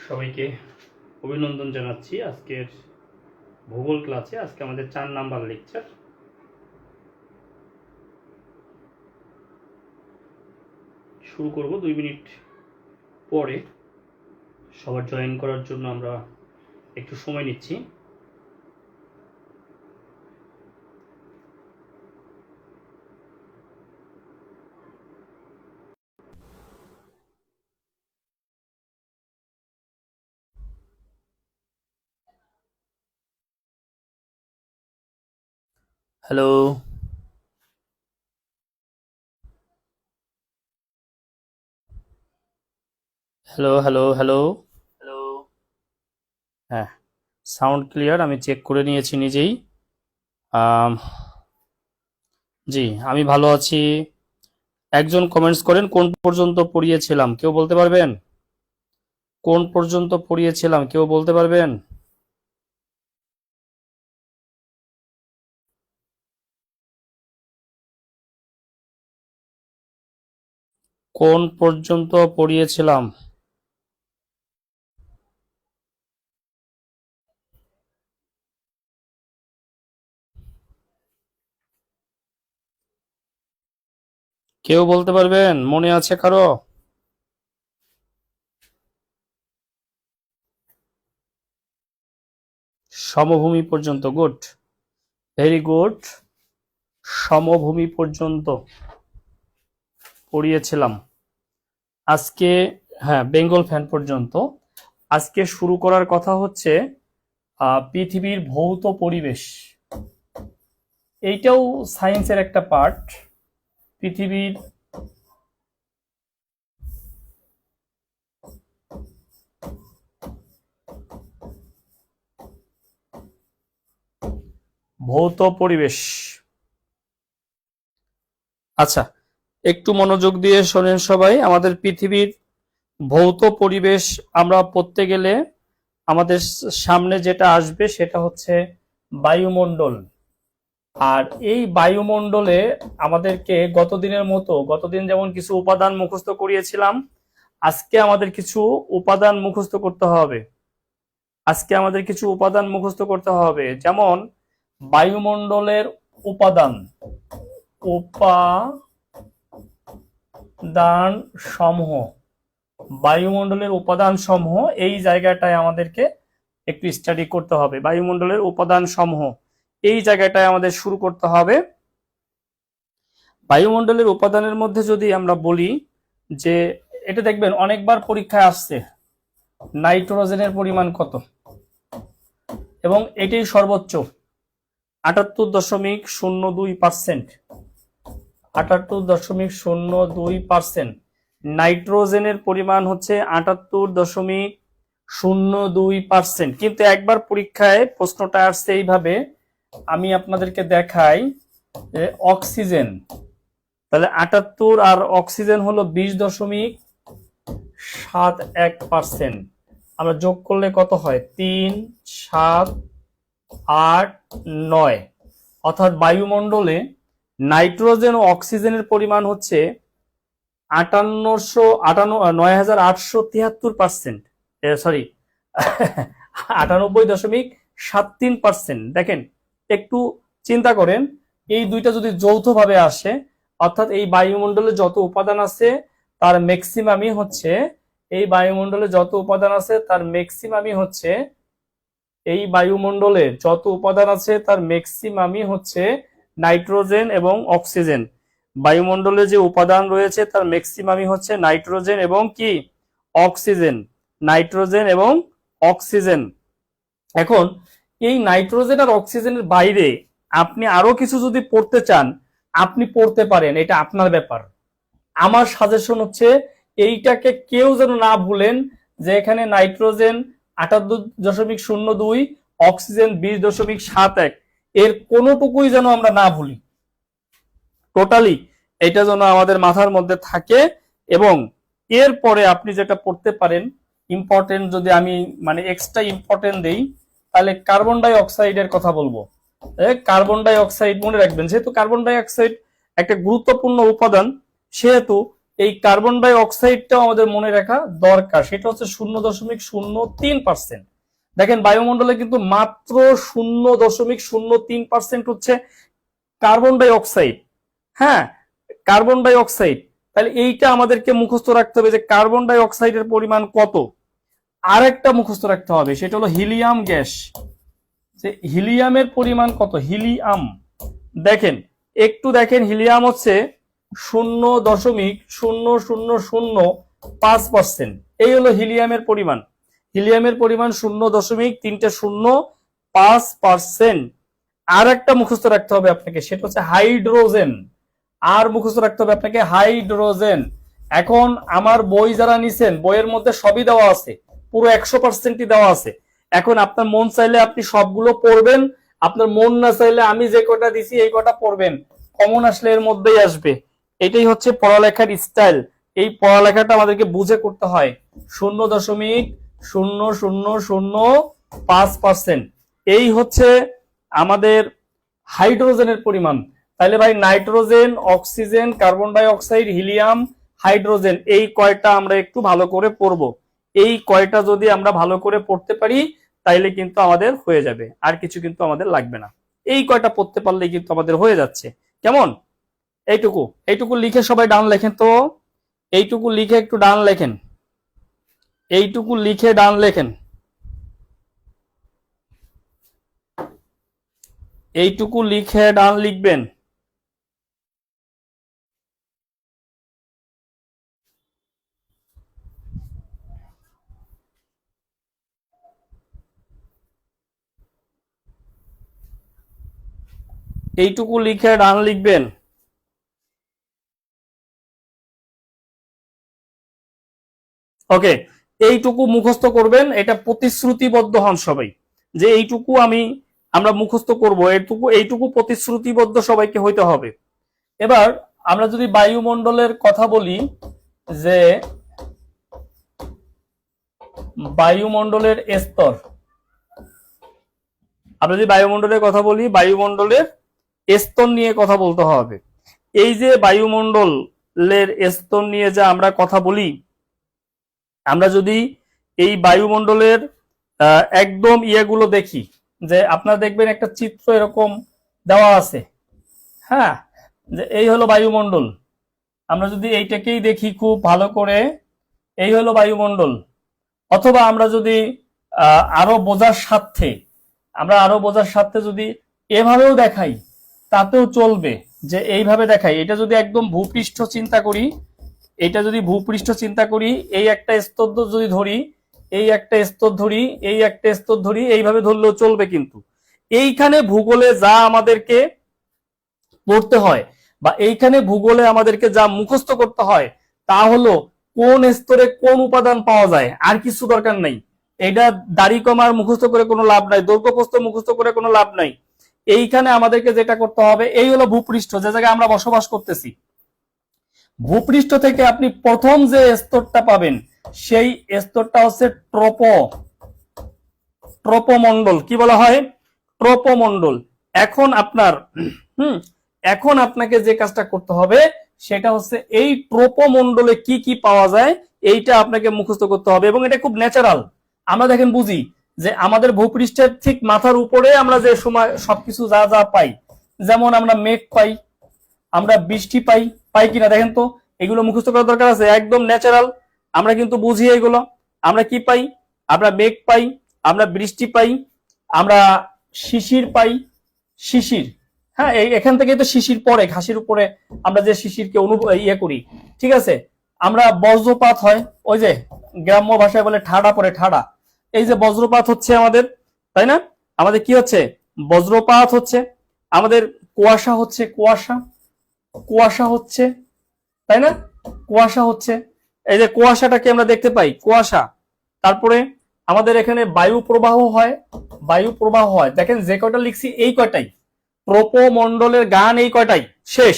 সবাইকে অভিনন্দন জানাচ্ছি আজকের ভূগোল ক্লাসে। আজকে আমাদের 4 নাম্বার লেকচার। শুরু করব 2 মিনিট পরে। সবার জয়েন করার জন্য আমরা একটু সময় নিচ্ছি। Hello hello hello hello hello হ্যাঁ, সাউন্ড ক্লিয়ার। আমি চেক করে নিয়েছি নিজেই। জি, আমি ভালো আছি। একজন কমেন্টস করেন কোন পর্যন্ত পড়িয়েছিলাম, কেউ বলতে পারবেন? কোন পর্যন্ত পড়িয়েছিলাম কেউ বলতে পারবেন? কোন পর্যন্ত পড়িয়েছিলাম? কেউ বলতে পারবেন? মনে আছে কারো? সমভূমি পর্যন্ত, গুড, ভেরি গুড। সমভূমি পর্যন্ত পড়িয়েছিলাম আজকে। হ্যাঁ, বেঙ্গল ফ্যান পর্যন্ত। আজকে শুরু করার কথা হচ্ছে পৃথিবীর ভৌত পরিবেশ। এইটাও সায়েন্সের একটা পার্ট। পৃথিবীর ভৌত পরিবেশ। আচ্ছা, একটু মনোযোগ দিয়ে শোনেন সবাই। আমাদের পৃথিবীর ভৌত পরিবেশ আমরা পড়তে গেলে আমাদের সামনে যেটা আসবে সেটা হচ্ছে বায়ুমণ্ডল। আর এই বায়ুমণ্ডলে আমাদেরকে গতদিন যেমন কিছু উপাদান মুখস্থ করিয়েছিলাম, আজকে আমাদের কিছু উপাদান মুখস্থ করতে হবে। যেমন বায়ুমণ্ডলের উপাদান সমূহ। বায়ুমণ্ডলের উপাদান সমূহ এই জায়গাটায় আমাদেরকে একটু স্টাডি করতে হবে। বায়ুমণ্ডলের উপাদান সমূহ এই জায়গাটায় আমাদের শুরু করতে হবে। বায়ুমণ্ডলের উপাদানের মধ্যে যদি আমরা বলি যে এটা দেখবেন অনেকবার পরীক্ষায় আসছে, নাইট্রোজেনের পরিমাণ কত, এবং এটাই সর্বোচ্চ 78.02%। 78.02%। নাইট্রোজেনের পরিমাণ হচ্ছে 78.02%। কিন্তু একবার পরীক্ষায় প্রশ্নটা আসছে এইভাবে, আমি আপনাদেরকে দেখাই। অক্সিজেন, তাহলে 78 আর অক্সিজেন হলো 20.71%। আমরা যোগ করলে কত হয়? 3, 7, 8, 9। অর্থাৎ বায়ুমণ্ডলে নাইট্রোজেন ও অক্সিজেনের পরিমাণ হচ্ছে 9873%, সরি 98.73%। দেখেন, একটু চিন্তা করেন, এই দুইটা যদি যৌথভাবে আসে, অর্থাৎ এই বায়ুমণ্ডলে যত উপাদান আছে তার ম্যাক্সিমামই হচ্ছে এই বায়ুমণ্ডলে যত উপাদান আছে তার ম্যাক্সিমামই হচ্ছে নাইট্রোজেন এবং অক্সিজেন। বায়ুমণ্ডলে যে উপাদান রয়েছে তার ম্যাক্সিমামই হচ্ছে নাইট্রোজেন এবং কি অক্সিজেন। এখন এই নাইট্রোজেন আর অক্সিজেনের বাইরে আপনি আরো কিছু যদি পড়তে চান আপনি পড়তে পারেন, এটা আপনার ব্যাপার। আমার সাজেশন হচ্ছে এইটাকে কেউ যেন না ভুলেন যে এখানে নাইট্রোজেন 78.02, অক্সিজেন 20.71, এর কোনোটুকুই যেন আমরা না ভুলি। টোটালি এটা যেন আমাদের মাথার মধ্যে থাকে। এবং এরপরে আপনি যেটা পড়তে পারেন ইম্পর্টেন্ট, যদি আমি মানে এক্সট্রা ইম্পর্টেন্ট দেই, তাহলে কার্বন ডাই অক্সাইডের কথা বলবো। কার্বন ডাই অক্সাইড মনে রাখবেন, যেহেতু কার্বন ডাই অক্সাইড একটা গুরুত্বপূর্ণ উপাদান, সেহেতু এই কার্বন ডাই অক্সাইডটাও আমাদের মনে রাখা দরকার, সেটা হচ্ছে 0.03%। দেখেন বায়ুমণ্ডলে কিন্তু মাত্র 0.03% হচ্ছে কার্বন ডাই অক্সাইড। হ্যাঁ, কার্বন ডাই অক্সাইড। তাহলে এইটা আমাদেরকে মুখস্থ রাখতে হবে যে কার্বন ডাই অক্সাইডের পরিমাণ কত। আর একটা মুখস্থ রাখতে হবে, সেটা হলো হিলিয়াম গ্যাস, যে হিলিয়ামের পরিমাণ কত। হিলিয়াম দেখেন, একটু দেখেন, হিলিয়াম হচ্ছে 0.0005%। এই হলো হিলিয়ামের পরিমাণ। হিলিয়ামের পরিমাণ 0.305%। আর একটা মুখস্থ রাখতে হবে আপনাকে, সেটা হচ্ছে হাইড্রোজেন। আর মুখস্থ রাখতে হবে আপনাকে হাইড্রোজেন। এখন আমার বই যারা নিছেন, বইয়ের মধ্যে সবই দেওয়া আছে, পুরো 100%ই দেওয়া আছে। এখন আপনার মন চাইলে আপনি সবগুলো পড়বেন, আপনার মন না চাইলে আমি যে কটা দিছি এই কটা পড়বেন, কমন আসলে এর মধ্যেই আসবে। এটাই হচ্ছে পড়ালেখার স্টাইল। এই পড়ালেখাটা আমাদেরকে বুঝে করতে হয়। 0.0005%, এই হচ্ছে আমাদের হাইড্রোজেনের পরিমাণ। তাহলে ভাই nitrogen, oxygen, carbon die oxide, helium, hydrogen, এই কয়টা আমরা একটু ভালো করে পড়বো। এই কয়টা যদি আমরা ভালো করে পড়তে পারি তাইলে কিন্তু আমাদের হয়ে যাবে, আর কিছু কিন্তু আমাদের লাগবে না। এই কয়টা পড়তে পারলে কিন্তু আমাদের হয়ে যাচ্ছে। কেমন? এইটুকু এইটুকু লিখে সবাই ডান লেখেন তো। এইটুকু লিখে একটু ডান লেখেন, এইটুকু লিখে ডান লেখেন, এইটুকু লিখে ডান লিখবেন। এইটুকু লিখে ডান লিখবেন। ওকে, এইটুকু মুখস্থ করবেন, এটা প্রতিশ্রুতিবদ্ধ হন সবাই যে এইটুকু আমরা মুখস্থ করব। এইটুকু এইটুকু প্রতিশ্রুতিবদ্ধ সবাইকে হইতে হবে। এবার আমরা যদি বায়ুমণ্ডলের কথা বলি, যে বায়ুমণ্ডলের স্তর, আমরা যদি বায়ুমণ্ডলের কথা বলি, বায়ুমণ্ডলের স্তর নিয়ে কথা বলতে হবে। এই যে বায়ুমণ্ডলের স্তর নিয়ে যা আমরা কথা বলি, আমরা যদি এই বায়ুমণ্ডলের একদম ইয়েগুলো দেখি, যে আপনারা দেখবেন একটা চিত্র এরকম দেওয়া আছে। হ্যাঁ, যে এই হলো বায়ুমণ্ডল। আমরা যদি এইটাকেই দেখি খুব ভালো করে, এই হলো বায়ুমণ্ডল। অথবা আমরা যদি আরো বোঝার স্বার্থে যদি এভাবেও দেখাই তাতেও চলবে, যে এইভাবে দেখাই। এটা যদি একদম ভূপৃষ্ঠ চিন্তা করি, এটা যদি ভূপৃষ্ঠ চিন্তা করি, এই একটা স্তর যদি ধরি, এই একটা স্তর ধরি, এই একটা স্তর ধরি, এইভাবে ধরলেও চলবে। কিন্তু এইখানে ভূগোলে যা আমাদেরকে পড়তে হয়, বা এইখানে ভূগোলে আমাদেরকে যা মুখস্থ করতে হয়, তা হলো কোন স্তরে কোন উপাদান পাওয়া যায়, আর কিছু দরকার নাই। এটা দাড়ি কমার মুখস্থ করে কোনো লাভ নাই, দৈর্ঘ্য প্রস্থ মুখস্থ করে কোনো লাভ নাই। এইখানে আমাদেরকে যেটা করতে হবে, এই হলো ভূপৃষ্ঠ, যে জায়গায় আমরা বসবাস করতেছি। ভূপৃষ্ঠ থেকে আপনি প্রথম যে স্তরটা পাবেন, সেই স্তরটা হচ্ছে ট্রপোমণ্ডল। কি বলা হয়? ট্রপোমণ্ডল। এখন আপনাকে যে কাজটা করতে হবে, সেটা হচ্ছে এই ট্রপোমণ্ডলে কি কি পাওয়া যায়, এইটা আপনাকে মুখস্থ করতে হবে। এবং এটা খুব ন্যাচারাল। আমরা দেখেন বুঝি যে আমাদের ভূপৃষ্ঠের ঠিক মাথার উপরে আমরা যে সময় সবকিছু যা যা পাই, যেমন আমরা মেঘ পাই, আমরা বৃষ্টি পাই কিনা দেখেন তো। এগুলো মুখস্থ করার দরকার আছে? একদম ন্যাচারাল, আমরা কিন্তু বুঝি এগুলো। আমরা কি পাই? আমরা মেঘ পাই, আমরা বৃষ্টি পাই, আমরা শিশির পাই। শিশির, হ্যাঁ, এখান থেকে তো শিশির পড়ে ঘাসের উপরে, আমরা যে শিশিরকে করি, ঠিক আছে। আমরা বজ্রপাত হয়, ওই যে গ্রাম্য ভাষায় বলে ঠাডা পড়ে, ঠাডা। এই যে বজ্রপাত হচ্ছে আমাদের, তাই না? আমাদের কি হচ্ছে? বজ্রপাত হচ্ছে। আমাদের কুয়াশা হচ্ছে, কুয়াশা হচ্ছে, তাই না? কুয়াশা হচ্ছে। এই যে কুয়াশাটাকে আমরা দেখতে পাই, কুয়াশা। তারপরে আমাদের এখানে বায়ু প্রবাহ হয়। দেখেন যে কয়টা লিখছি এই কয়টাই। ট্রপোমণ্ডলের গান এই কয়টাই, শেষ।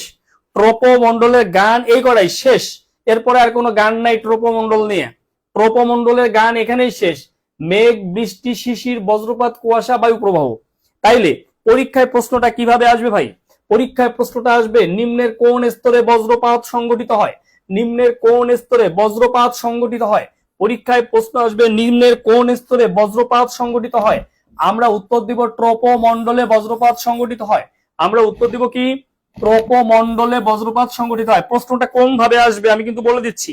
ট্রপোমণ্ডলের গান এই কয়টাই, শেষ। এরপরে আর কোনো গান নাই ট্রপোমণ্ডল নিয়ে। ট্রপোমণ্ডলের গান এখানেই শেষ। মেঘ, বৃষ্টি, শিশির, বজ্রপাত, কুয়াশা, বায়ু প্রবাহ। তাইলে পরীক্ষায় প্রশ্নটা কিভাবে আসবে ভাই? পরীক্ষায় প্রশ্নটা আসবে নিম্নের কোন স্তরে বজ্রপাত সংঘটিত হয়। নিম্নের কোন স্তরে বজ্রপাত সংঘটিত হয়? পরীক্ষায় প্রশ্ন আসবে নিম্নের কোন স্তরে বজ্রপাত সংঘটিত হয়? আমরা উত্তর দিব ট্রপোমণ্ডলে বজ্রপাত সংঘটিত হয়। আমরা উত্তর দিব কি? ট্রপোমণ্ডলে বজ্রপাত সংঘটিত হয়। প্রশ্নটা কোন ভাবে আসবে আমি কিন্তু বলে দিচ্ছি।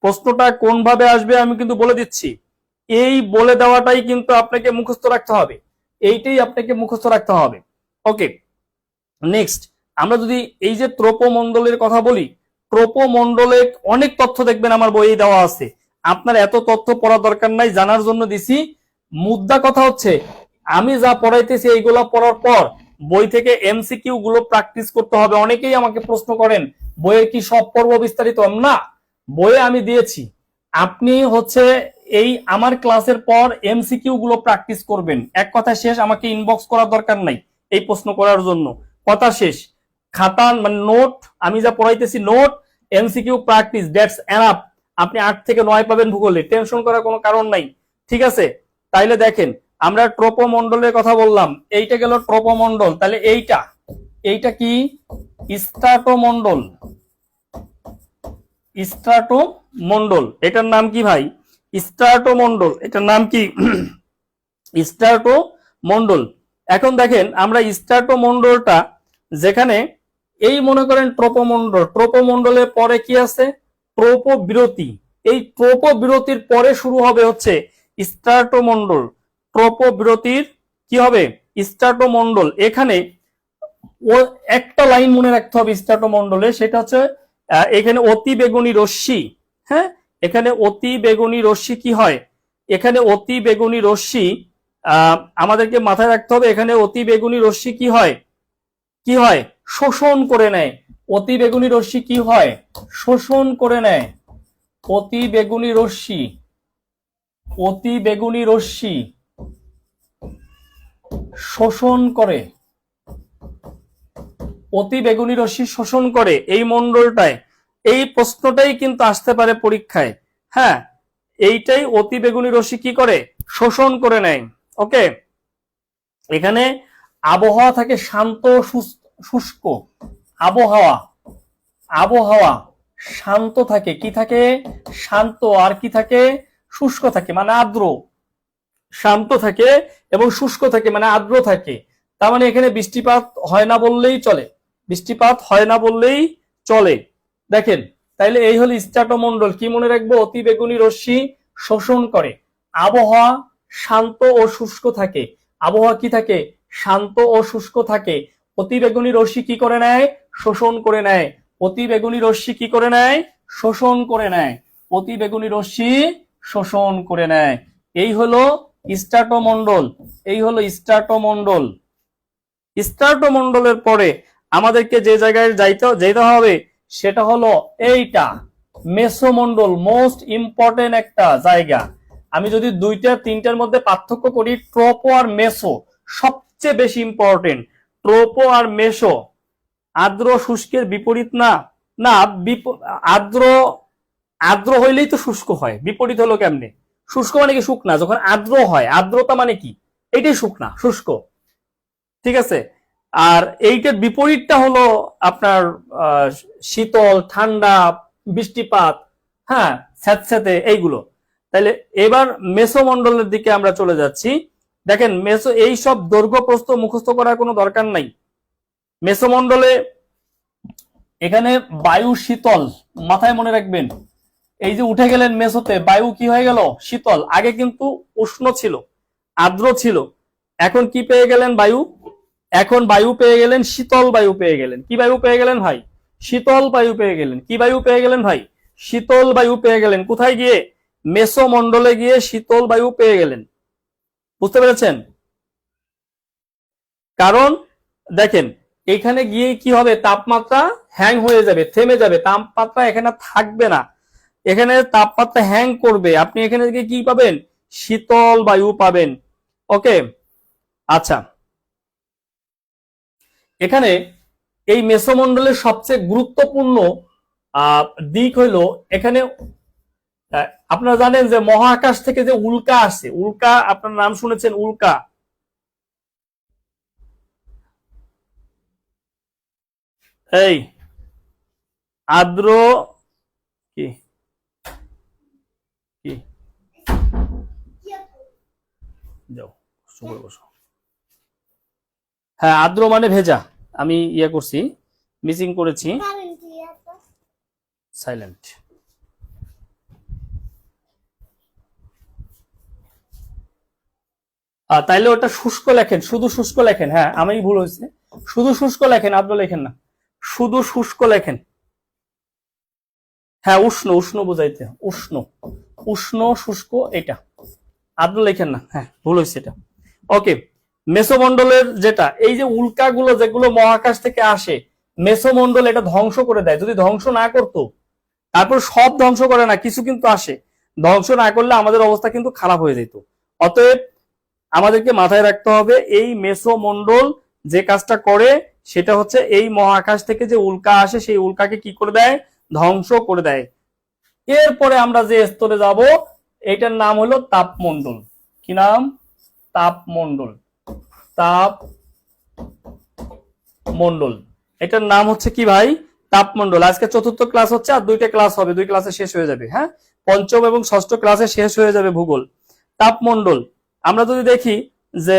প্রশ্নটা কোন ভাবে আসবে আমি কিন্তু বলে দিচ্ছি। এই বলে দেওয়াটাই কিন্তু আপনাকে মুখস্থ রাখতে হবে, এইটাই আপনাকে মুখস্থ রাখতে হবে। ওকে, নেক্সট আমরা যদি এই যে ট্রপোমণ্ডলের কথা বলি, ট্রপোমণ্ডলে অনেক তথ্য দেখবেন আমার বইয়ে দেওয়া আছে, আপনার এত তথ্য পড়া দরকার নাই, জানার জন্য দিছি। মুদ্রা কথা হচ্ছে আমি যা পড়াইতেছি এইগুলো পড়ার পর বই থেকে এমসিকিউ গুলো প্র্যাকটিস করতে হবে। অনেকেই আমাকে প্রশ্ন করেন বইয়ের কি সব পর্ব বিস্তারিত? না, বইয়ে আমি দিয়েছি, আপনি হচ্ছে এই আমার ক্লাসের পর এমসিকিউ গুলো প্র্যাকটিস করবেন। এক কথা শেষ, আমাকে ইনবক্স করার দরকার নাই এই প্রশ্ন করার জন্য, কথা শেষ। খাতা মানে নোট, আমি যা পড়াইতেছি note, MCQ practice, that's enough. আপনি 8 থেকে 9 পাবেন ভূগোলে, টেনশন করার কোনো কারণ নাই, ঠিক আছে? তাইলে দেখেন আমরা ট্রপোমণ্ডলের কথা বললাম, এইটা গেল ট্রপোমণ্ডল। তাহলে এইটা কি? স্ট্রাটোমণ্ডল। স্ট্রাটোমণ্ডল এটার নাম কি ভাই? স্ট্রাটোমণ্ডল, এটার নাম কি? স্ট্রাটোমণ্ডল। এখন দেখেন আমরা স্ট্রাটোমণ্ডলটা যেখানে এই মনে করেন ট্রপোমণ্ডল, ট্রপোমণ্ডলের পরে কি আছে? ট্রপোবিরতি। এই ট্রপোবিরতির পরে শুরু হবে হচ্ছে স্ট্রাটোমণ্ডল। ট্রপোবিরতির কি হবে? স্ট্রাটোমণ্ডল। এখানে ও একটা লাইন মনে রাখতে হবে স্ট্রাটোমণ্ডলে, সেটা হচ্ছে এখানে অতি বেগুনি রশ্মি। হ্যাঁ, এখানে অতি বেগুনি রশ্মি কি হয়? এখানে অতি বেগুনি রশ্মি আমাদেরকে মাথায় রাখতে হবে, এখানে অতি বেগুনি রশ্মি কি হয়? কি হয়? শোষণ করে নেয়। অতি বেগুনি রশ্মি কি হয়? শোষণ করে নেয়। অতি বেগুনি রশ্মি, অতি বেগুনি রশ্মি শোষণ করে, অতি বেগুনি রশ্মি শোষণ করে এই মণ্ডলটায়। এই প্রশ্নটাই কিন্তু আসতে পারে পরীক্ষায়। হ্যাঁ, এইটাই অতি বেগুনি রশ্মি কি করে? শোষণ করে নেয়। ওকে, এখানে আবহাওয়া থাকে শান্ত শুষ্ক। আবহাওয়া, আবহাওয়া শান্ত থাকে, কি থাকে? শান্ত। আর কি থাকে? শুষ্ক থাকে, মানে আর্দ্র। শান্ত থাকে এবং শুষ্ক থাকে মানে আর্দ্র থাকে। তার মানে এখানে বৃষ্টিপাত হয় না বললেই চলে, বৃষ্টিপাত হয় না বললেই চলে। দেখেন, তাইলে এই হলো স্ট্রাটোমণ্ডল। কি মনে রাখবো? অতি বেগুনি রশ্মি শোষণ করে। আবহাওয়া শান্ত ও শুষ্ক থাকে। আবহাওয়া কি থাকে? শান্ত ও শুষ্ক থাকে। অতি বেগুনি রশ্মি কি করে নেয়? শোষণ করে নেয়। অতি বেগুনি রশ্মি কি করে নেয়? শোষণ করে নেয়। অতি বেগুনি রশ্মি শোষণ করে নেয়। এই হলো স্ট্রাটোমণ্ডল, এই হলো স্ট্রাটোমণ্ডল। স্ট্রাটোমণ্ডলের পরে আমাদেরকে যে জায়গায় যেতে হবে সেটা হলো এইটা মেসোমণ্ডল। মোস্ট ইম্পর্টেন্ট একটা জায়গা। আমি যদি 2-3টার মধ্যে পার্থক্য করি, ট্রপো আর মেসো সবচেয়ে বেশি ইম্পর্টেন্ট। ট্রপো আর মেসো আর্দ্র শুষ্কের বিপরীত না। না, আর্দ্র, আর্দ্র হইলেই তো শুষ্ক হয়, বিপরীত হলো কেমনে? শুষ্ক মানে কি? শুকনা। যখন আর্দ্র হয়, আর্দ্রতা মানে কি? এইটাই শুকনা, শুষ্ক, ঠিক আছে? আর এইটার বিপরীতটা হলো আপনার শীতল, ঠান্ডা, বৃষ্টিপাত, হ্যাঁ, স্যাঁতস্যাঁতে, এইগুলো। তাহলে এবার মেসোমণ্ডলের দিকে আমরা চলে যাচ্ছি। দেখেন মেসো, এই সব দৈর্ঘ্য প্রস্থ মুখস্থ করার কোনো দরকার নাই। মেসোমণ্ডলে এখানে বায়ু শীতল, মাথায় মনে রাখবেন। এই যে উঠে গেলেন মেসোতে, বায়ু কি হয়ে গেল? শীতল। আগে কিন্তু উষ্ণ ছিল, আর্দ্র ছিল। এখন কি পেয়ে গেলেন? বায়ু। এখন বায়ু পেয়ে গেলেন, শীতল বায়ু পেয়ে গেলেন। কি বায়ু পেয়ে গেলেন ভাই? শীতল বায়ু পেয়ে গেলেন। কি বায়ু পেয়ে গেলেন ভাই? শীতল বায়ু পেয়ে গেলেন। কোথায় গিয়ে? মেসোমণ্ডলে গিয়ে শীতল বায়ু পেয়ে গেলেন। বুঝতে পেরেছেন? কারণ দেখেন এখানে গিয়ে কি হবে? তাপমাত্রা হ্যাং হয়ে যাবে, থেমে যাবে, তাপমাত্রা এখানে থাকবে না। এখানে তাপমাত্রা হ্যাং করবে। আপনি এখানে কি পাবেন? শীতল বায়ু পাবেন। ওকে, আচ্ছা, এখানে এই মেসোমণ্ডলের সবচেয়ে গুরুত্বপূর্ণ দিক হইল এখানে আপনারা জানেন যে মহাকাশ থেকে যে উল্কা আসে, উল্কা আপনার নাম শুনেছেন, উল্কা। এই আর্দ্র চুপ বসো। হ্যাঁ, আর্দ্র মানে ভেজা, আমি ইয়ে করছি, মিসিং করেছি, সাইলেন্ট। তাইলে ওটা শুষ্ক লেখেন, শুধু শুষ্ক লেখেন। হ্যাঁ, আমি ভুল হয়েছে, শুধু শুষ্ক লেখেন, আর্দ্র লেখেন না, শুধু শুষ্ক লেখেন। হ্যাঁ, উষ্ণ, উষ্ণ বুঝাইতে, উষ্ণ, উষ্ণ শুষ্ক, এটা আর্দ্র লেখেন না। হ্যাঁ, ভুল হয়েছে এটা। ওকে, মেসোমন্ডলের যেটা, এই যে উল্কাগুলো যেগুলো মহাকাশ থেকে আসে, মেসোমন্ডল এটা ধ্বংস করে দেয়। যদি ধ্বংস না করতো, তারপর সব ধ্বংস করে না, কিছু কিন্তু আসে, ধ্বংস না করলে আমাদের অবস্থা কিন্তু খারাপ হয়ে যেত। অতএব আমাদেরকে মাথায় রাখতে হবে, এই মেসোমন্ডল যে কাজটা করে সেটা হচ্ছে এই মহাকাশ থেকে যে উল্কা আসে সেই উল্কাকে কি করে দেয়, ধ্বংস করে দেয়। এরপরে আমরা যে স্তরে যাব এটার নাম হলো তাপমন্ডল। কি নাম? তাপমন্ডল। তাপমন্ডল, এটার নাম হচ্ছে কি ভাই? তাপমন্ডল। আজকে চতুর্থ ক্লাস হচ্ছে, আর দুইটা ক্লাস হবে, দুই ক্লাসে শেষ হয়ে যাবে। হ্যাঁ, পঞ্চম এবং ষষ্ঠ ক্লাসে শেষ হয়ে যাবে ভূগোল। তাপমন্ডল আমরা যদি দেখি যে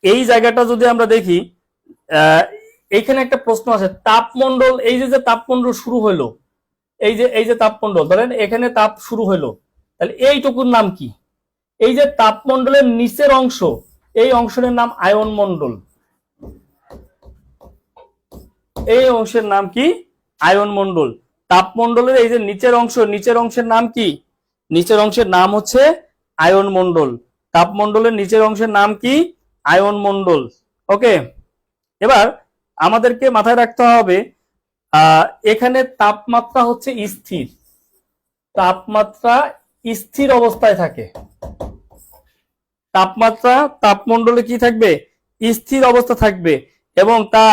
এই জায়গাটা যদি আমরা দেখি, এইখানে একটা প্রশ্ন আছে, তাপমন্ডল, এই যে তাপমন্ডল শুরু হলো, এই যে তাপমন্ডল, ধরেন এখানে তাপ শুরু হলো, তাহলে এইটুকুর নাম কি? এই যে তাপমন্ডলের নিচের অংশ, এই অংশের নাম আয়ন মন্ডল। এই অংশের নাম কি? আয়ন মন্ডল। তাপমন্ডলের এই যে নিচের অংশ, নিচের অংশের নাম কি? নিচের অংশের নাম হচ্ছে আয়ন মন্ডল। তাপমন্ডলের নিচের অংশের নাম কি? আয়ন মন্ডল। ওকে, এবার আমাদেরকে মাথায় রাখতে হবে এখানে তাপমাত্রা হচ্ছে স্থির, তাপমাত্রা স্থির অবস্থায় থাকে। তাপমাত্রা তাপমন্ডলে কি থাকবে? স্থির অবস্থা থাকবে, এবং তা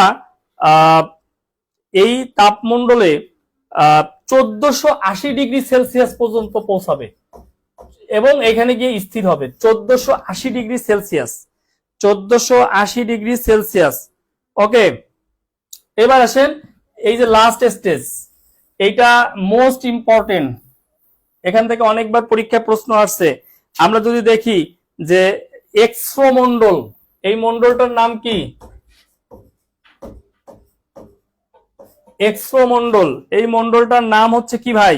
এই তাপমন্ডলে 1480 ডিগ্রি সেলসিয়াস পর্যন্ত পৌঁছাবে এবং এখানে গিয়ে স্থির হবে। 1480 ডিগ্রি সেলসিয়াস, 1480 ডিগ্রি সেলসিয়াস। ওকে, এবার আসেন এই যে লাস্ট স্টেজ, এইটা মোস্ট ইম্পর্টেন্ট, এখান থেকে অনেকবার পরীক্ষায় প্রশ্ন আসছে। আমরা যদি দেখি যে এক্সোমন্ডল, এই মন্ডলটার নাম কি? এক্সোমন্ডল, এই মন্ডলটার নাম হচ্ছে কি ভাই?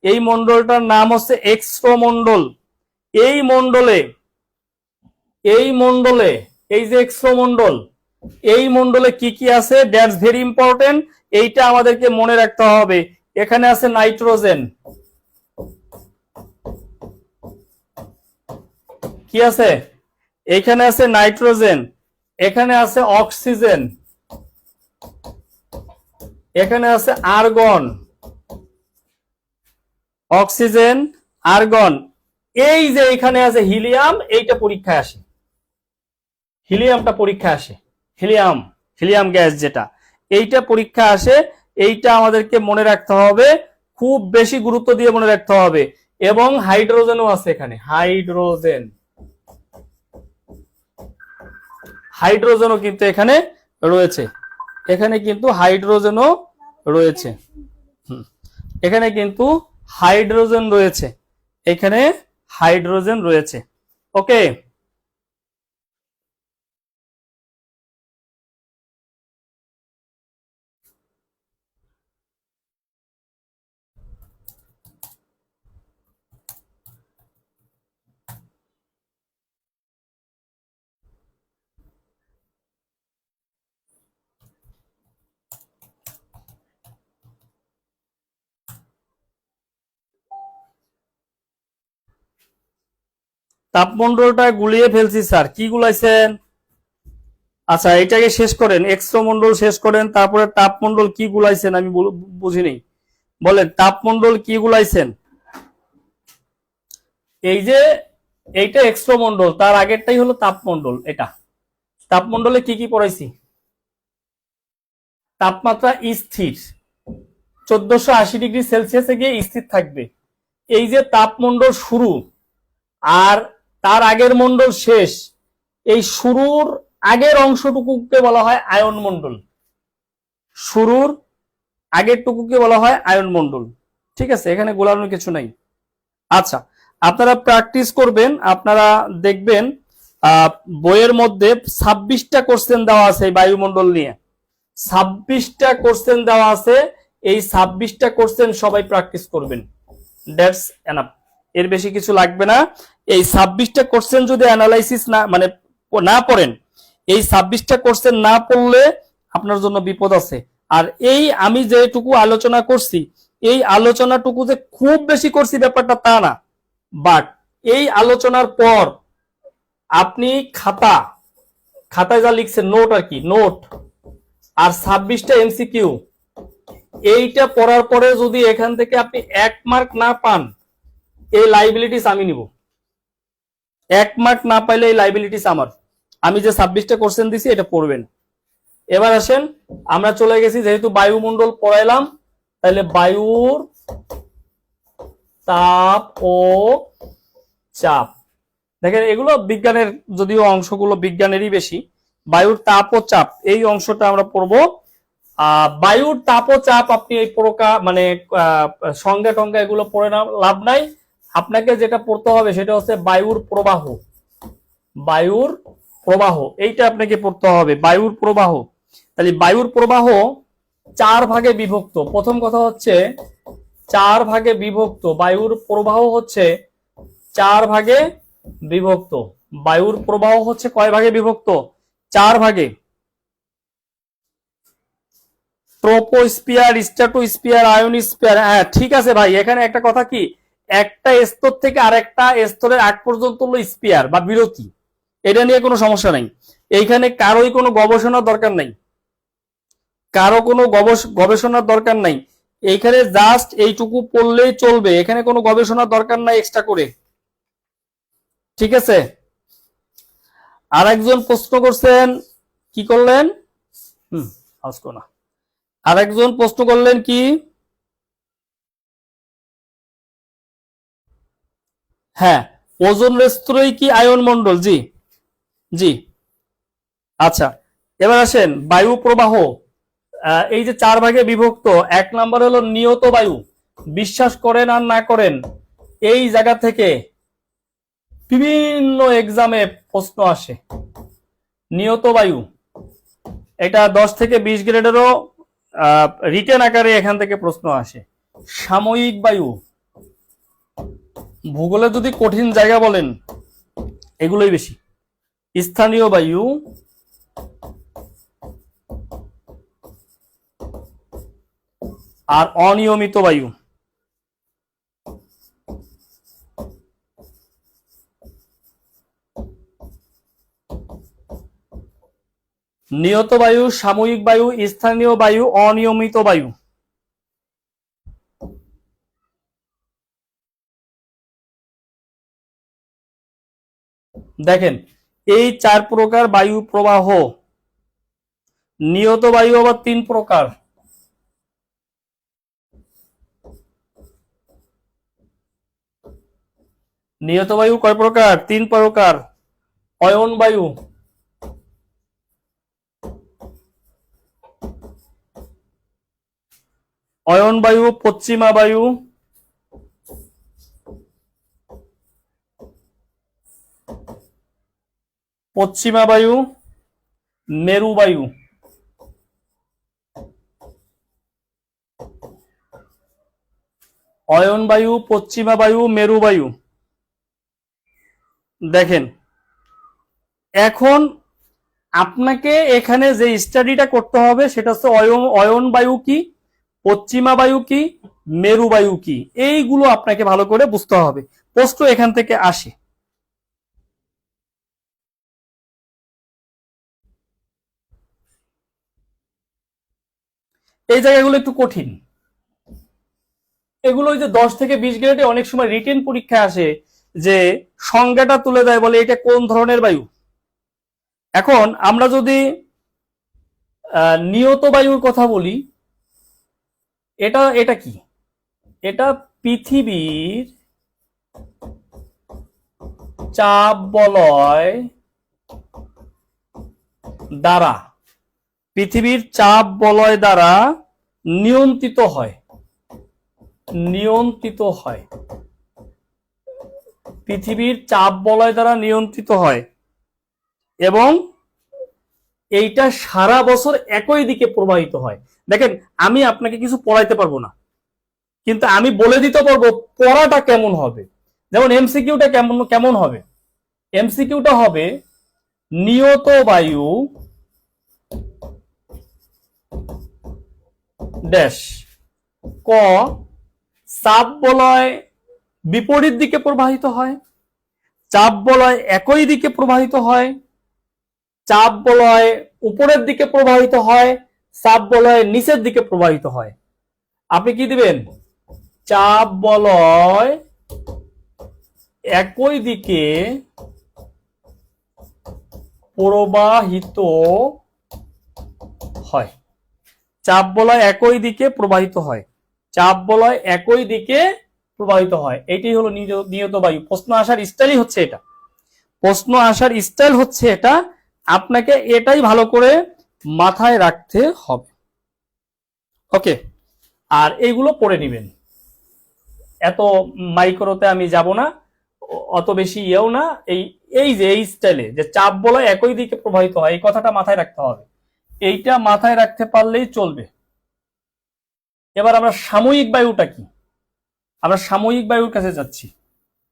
এই মন্ডলটার নাম হচ্ছে এক্সোমন্ডল। এই মন্ডলে, এই মন্ডলে, এই যে এক্সোমন্ডল, এই মন্ডলে কি কি আছে? দ্যাটস ভেরি ইম্পর্টেন্ট, এইটা আমাদেরকে মনে রাখতে হবে। এখানে আছে নাইট্রোজেন, কি আছে? এখানে আছে নাইট্রোজেন, এখানে আছে অক্সিজেন, এখানে আছে আর্গন, অক্সিজেন, আর্গন। এই যে এখানে আছে হিলিয়াম, এইটা পরীক্ষায় আসে, হিলিয়ামটা পরীক্ষা আসে, হিলিয়াম, হিলিয়াম গ্যাস যেটা, এইটা পরীক্ষা আসে। এইটা আমাদেরকে মনে রাখতে হবে, খুব বেশি গুরুত্ব দিয়ে মনে রাখতে হবে। এবং হাইড্রোজেনও আছে এখানে, হাইড্রোজেন, হাইড্রোজেনও কিন্তু এখানে রয়েছে, এখানে কিন্তু হাইড্রোজেনও রয়েছে, এখানে কিন্তু হাইড্রোজেন রয়েছে, এখানে হাইড্রোজেন রয়েছে। ওকে, তাপমন্ডলটা গুলিয়ে ফেলছি স্যার। কি গুলাইছেন? আচ্ছা, এটাকে শেষ করেন, এক্সোমন্ডল শেষ করেন, তারপরে তাপমন্ডল কি গুলাইছেন আমি বুঝিনি, বলেন তাপমন্ডল কি গুলাইছেন? এই যে এইটা এক্সোমন্ডল, তার আগেরটাই হলো তাপমন্ডল। এটা তাপমন্ডলে কি কি পড়াইছি? তাপমাত্রা স্থির, 1480 ডিগ্রি সেলসিয়াসে গিয়ে স্থির থাকবে। এই যে তাপমন্ডল শুরু আর তার আগের মন্ডল শেষ, এই শুরুর আগের অংশটুকুকে বলা হয় আয়ন মন্ডল, শুরুর আগের টুকুকে বলা হয় আয়ন মন্ডল। ঠিক আছে, এখানে গোলানোর কিছু নাই। আচ্ছা, আপনারা প্র্যাকটিস করবেন, আপনারা দেখবেন আহ বইয়ের মধ্যে 26টা কোশ্চেন দেওয়া আছে এই বায়ুমণ্ডল নিয়ে। 26টা কোশ্চেন দেওয়া আছে, এই 26টা কোশ্চেন সবাই প্র্যাকটিস করবেন, দ্যাটস এনাফ। এর বেশি কিছু লাগবে না। এই 26টা কোশ্চেন যদি অ্যানালাইসিস না মানে না পড়েন, এই 26টা কোশ্চেন না পড়লে আপনার জন্য বিপদ আছে। আর এই আমি যেটুকু আলোচনা করছি, এই আলোচনাটুকু যে খুব বেশি করছি ব্যাপারটা তা না, বাট এই আলোচনার পর আপনি খাতায় যা লিখছেন নোট আর কি, নোট আর 26টা এমসিকিউ, এইটা পড়ার পরে যদি এখান থেকে আপনি 1 মার্ক না পান, এই লাইবিলিটিস আমি নিব। 1 মার্ক না পাইলে এই লাইবিলিটিস আমার। আমি যে 26টা কোশ্চেন দিছি এটা পড়বেন। এবার আসেন, আমরা চলে গেছি, যেহেতু বায়ুমণ্ডল পড়াইলাম, তাহলে বায়ুর তাপ ও চাপ। দেখেন এগুলো বিজ্ঞানের, যদিও অংশগুলো বিজ্ঞানেরই বেশি। বায়ুর তাপ ও চাপ এই অংশটা আমরা পড়বো। বায়ুর তাপ ও চাপ আপনি এই প্রকার মানে সংজ্ঞা টঙ্গা এগুলো পড়ে না, লাভ নাই। আপনাকে যেটা পড়তে হবে সেটা হচ্ছে বায়ুর প্রবাহ। বায়ুর প্রবাহ এইটা আপনাকে পড়তে হবে, বায়ুর প্রবাহ। তাহলে বায়ুর প্রবাহ 4 ভাগে বিভক্ত। প্রথম কথা হচ্ছে 4 ভাগে বিভক্ত। বায়ুর প্রবাহ হচ্ছে 4 ভাগে বিভক্ত। বায়ুর প্রবাহ হচ্ছে কয় ভাগে বিভক্ত? 4 ভাগে। Troposphere, stratosphere, ionosphere. হ্যাঁ ঠিক আছে ভাই, এখানে একটা কথা কি, একটা স্তর থেকে আরেকটা স্তরের আগ পর্যন্ত হলো স্পিয়ার বা বিরতি, এটা নিয়ে কোনো সমস্যা নাই। এইখানে কারোই কোনো গবেষণার দরকার নাই, কারো কোনো গবেষণার দরকার নাই। এইখানে জাস্ট এইটুকু পড়লেই চলবে, এখানে কোনো গবেষণার দরকার নাই এক্সট্রা করে, ঠিক আছে? আর একজন প্রশ্ন করছেন, কি করলেন? আজকে না, আরেকজন প্রশ্ন করলেন কি, হ্যাঁ ওজোন স্তরই কি আয়ন মন্ডল? জি জি। আচ্ছা এবার আসেন বায়ু প্রবাহ। এই যে 4 ভাগে বিভক্ত, 1 নাম্বার হলো নিয়ত বায়ু। বিশ্বাস করেন আর না করেন, এই জায়গা থেকে বিভিন্ন এক্সামে প্রশ্ন আসে। নিয়ত বায়ু, এটা 10 থেকে 20 গ্রেডেরও রিটেন আকারে এখান থেকে প্রশ্ন আসে। সাময়িক বায়ু, ভূগোলে যদি কঠিন জায়গা বলেন এগুলোই বেশি। স্থানীয় বায়ু, আর অনিয়মিত বায়ু। নিয়ত বায়ু, সাময়িক বায়ু, স্থানীয় বায়ু, অনিয়মিত বায়ু। দেখেন এই 4 প্রকার বায়ু প্রবাহ। নিয়ত বায়ু আবার 3 প্রকার। নিয়ত বায়ু কয় প্রকার? 3 প্রকার। অয়ন বায়ু, অয়ন বায়ু, পশ্চিমা বায়ু, পশ্চিমা বায়ু, মেরু বায়ু। অয়ন বায়ু, পশ্চিমা বায়ু, মেরু বায়ু। দেখেন এখন আপনাকে এখানে যে স্টাডিটা করতে হবে সেটা হচ্ছে অয়ন বায়ু কি, পশ্চিমা বায়ু কি, মেরু বায়ু কি, এইগুলো আপনাকে ভালো করে বুঝতে হবে। প্রশ্ন এখান থেকে আসে। এই জায়গাগুলো একটু কঠিন, এগুলো ওই যে 10 থেকে 20 গ্রেডে অনেক সময় রিটেন পরীক্ষা আসে, যে সংজ্ঞাটা তুলে দেয়, বলে এটা কোন ধরনের বায়ু। এখন আমরা যদি নিয়ত বায়ুর কথা বলি, এটা এটা কি, এটা পৃথিবীর চাপ বলয় দ্বারা, পৃথিবীর চাপ বলয় দ্বারা নিয়ন্ত্রিত হয়, নিয়ন্ত্রিত হয়, পৃথিবীর চাপ বলয় দ্বারা নিয়ন্ত্রিত হয়। এবং এইটা সারা বছর একই দিকে প্রবাহিত হয়। দেখেন, আমি আপনাকে কিছু পড়াইতে পারবো না, কিন্তু আমি বলে দিতে পারবো পড়াটা কেমন হবে। যেমন এমসিকিউটা কেমন কেমন হবে, এমসিকিউটা হবে নিয়ত বায়ু ড্যাশ ক চাপ বলয় বিপরীত দিকে প্রবাহিত হয়, চাপ বলয় একই দিকে প্রবাহিত হয়, চাপ বলয় উপরের দিকে প্রবাহিত হয়, চাপ বলয় নিচের দিকে প্রবাহিত হয়। আপনি কি দিবেন? চাপ বলয় একই দিকে প্রবাহিত হয়, চাপ বলয় একই দিকে প্রবাহিত হয়, চাপ বলয় একই দিকে প্রবাহিত হয়। এটাই হলো নিয়ত বায়ু। প্রশ্ন আসার স্টাইলই হচ্ছে এটা, প্রশ্ন আসার স্টাইল হচ্ছে এটা। আপনাকে এটাই ভালো করে মাথায় রাখতে হবে। ওকে, আর এইগুলো পড়ে নেবেন, এত মাইক্রোতে আমি যাব না, অত বেশি ইয়েও না। এই যে এই স্টাইলে যে চাপ বলয় একই দিকে প্রবাহিত হয়, এই কথাটা মাথায় রাখতে হবে। এইটা মাথায় রাখতে পারলেই চলবে। এবার আমরা সাময়িক বায়ুটা কি, আমরা সাময়িক বায়ুর কাছে যাচ্ছি।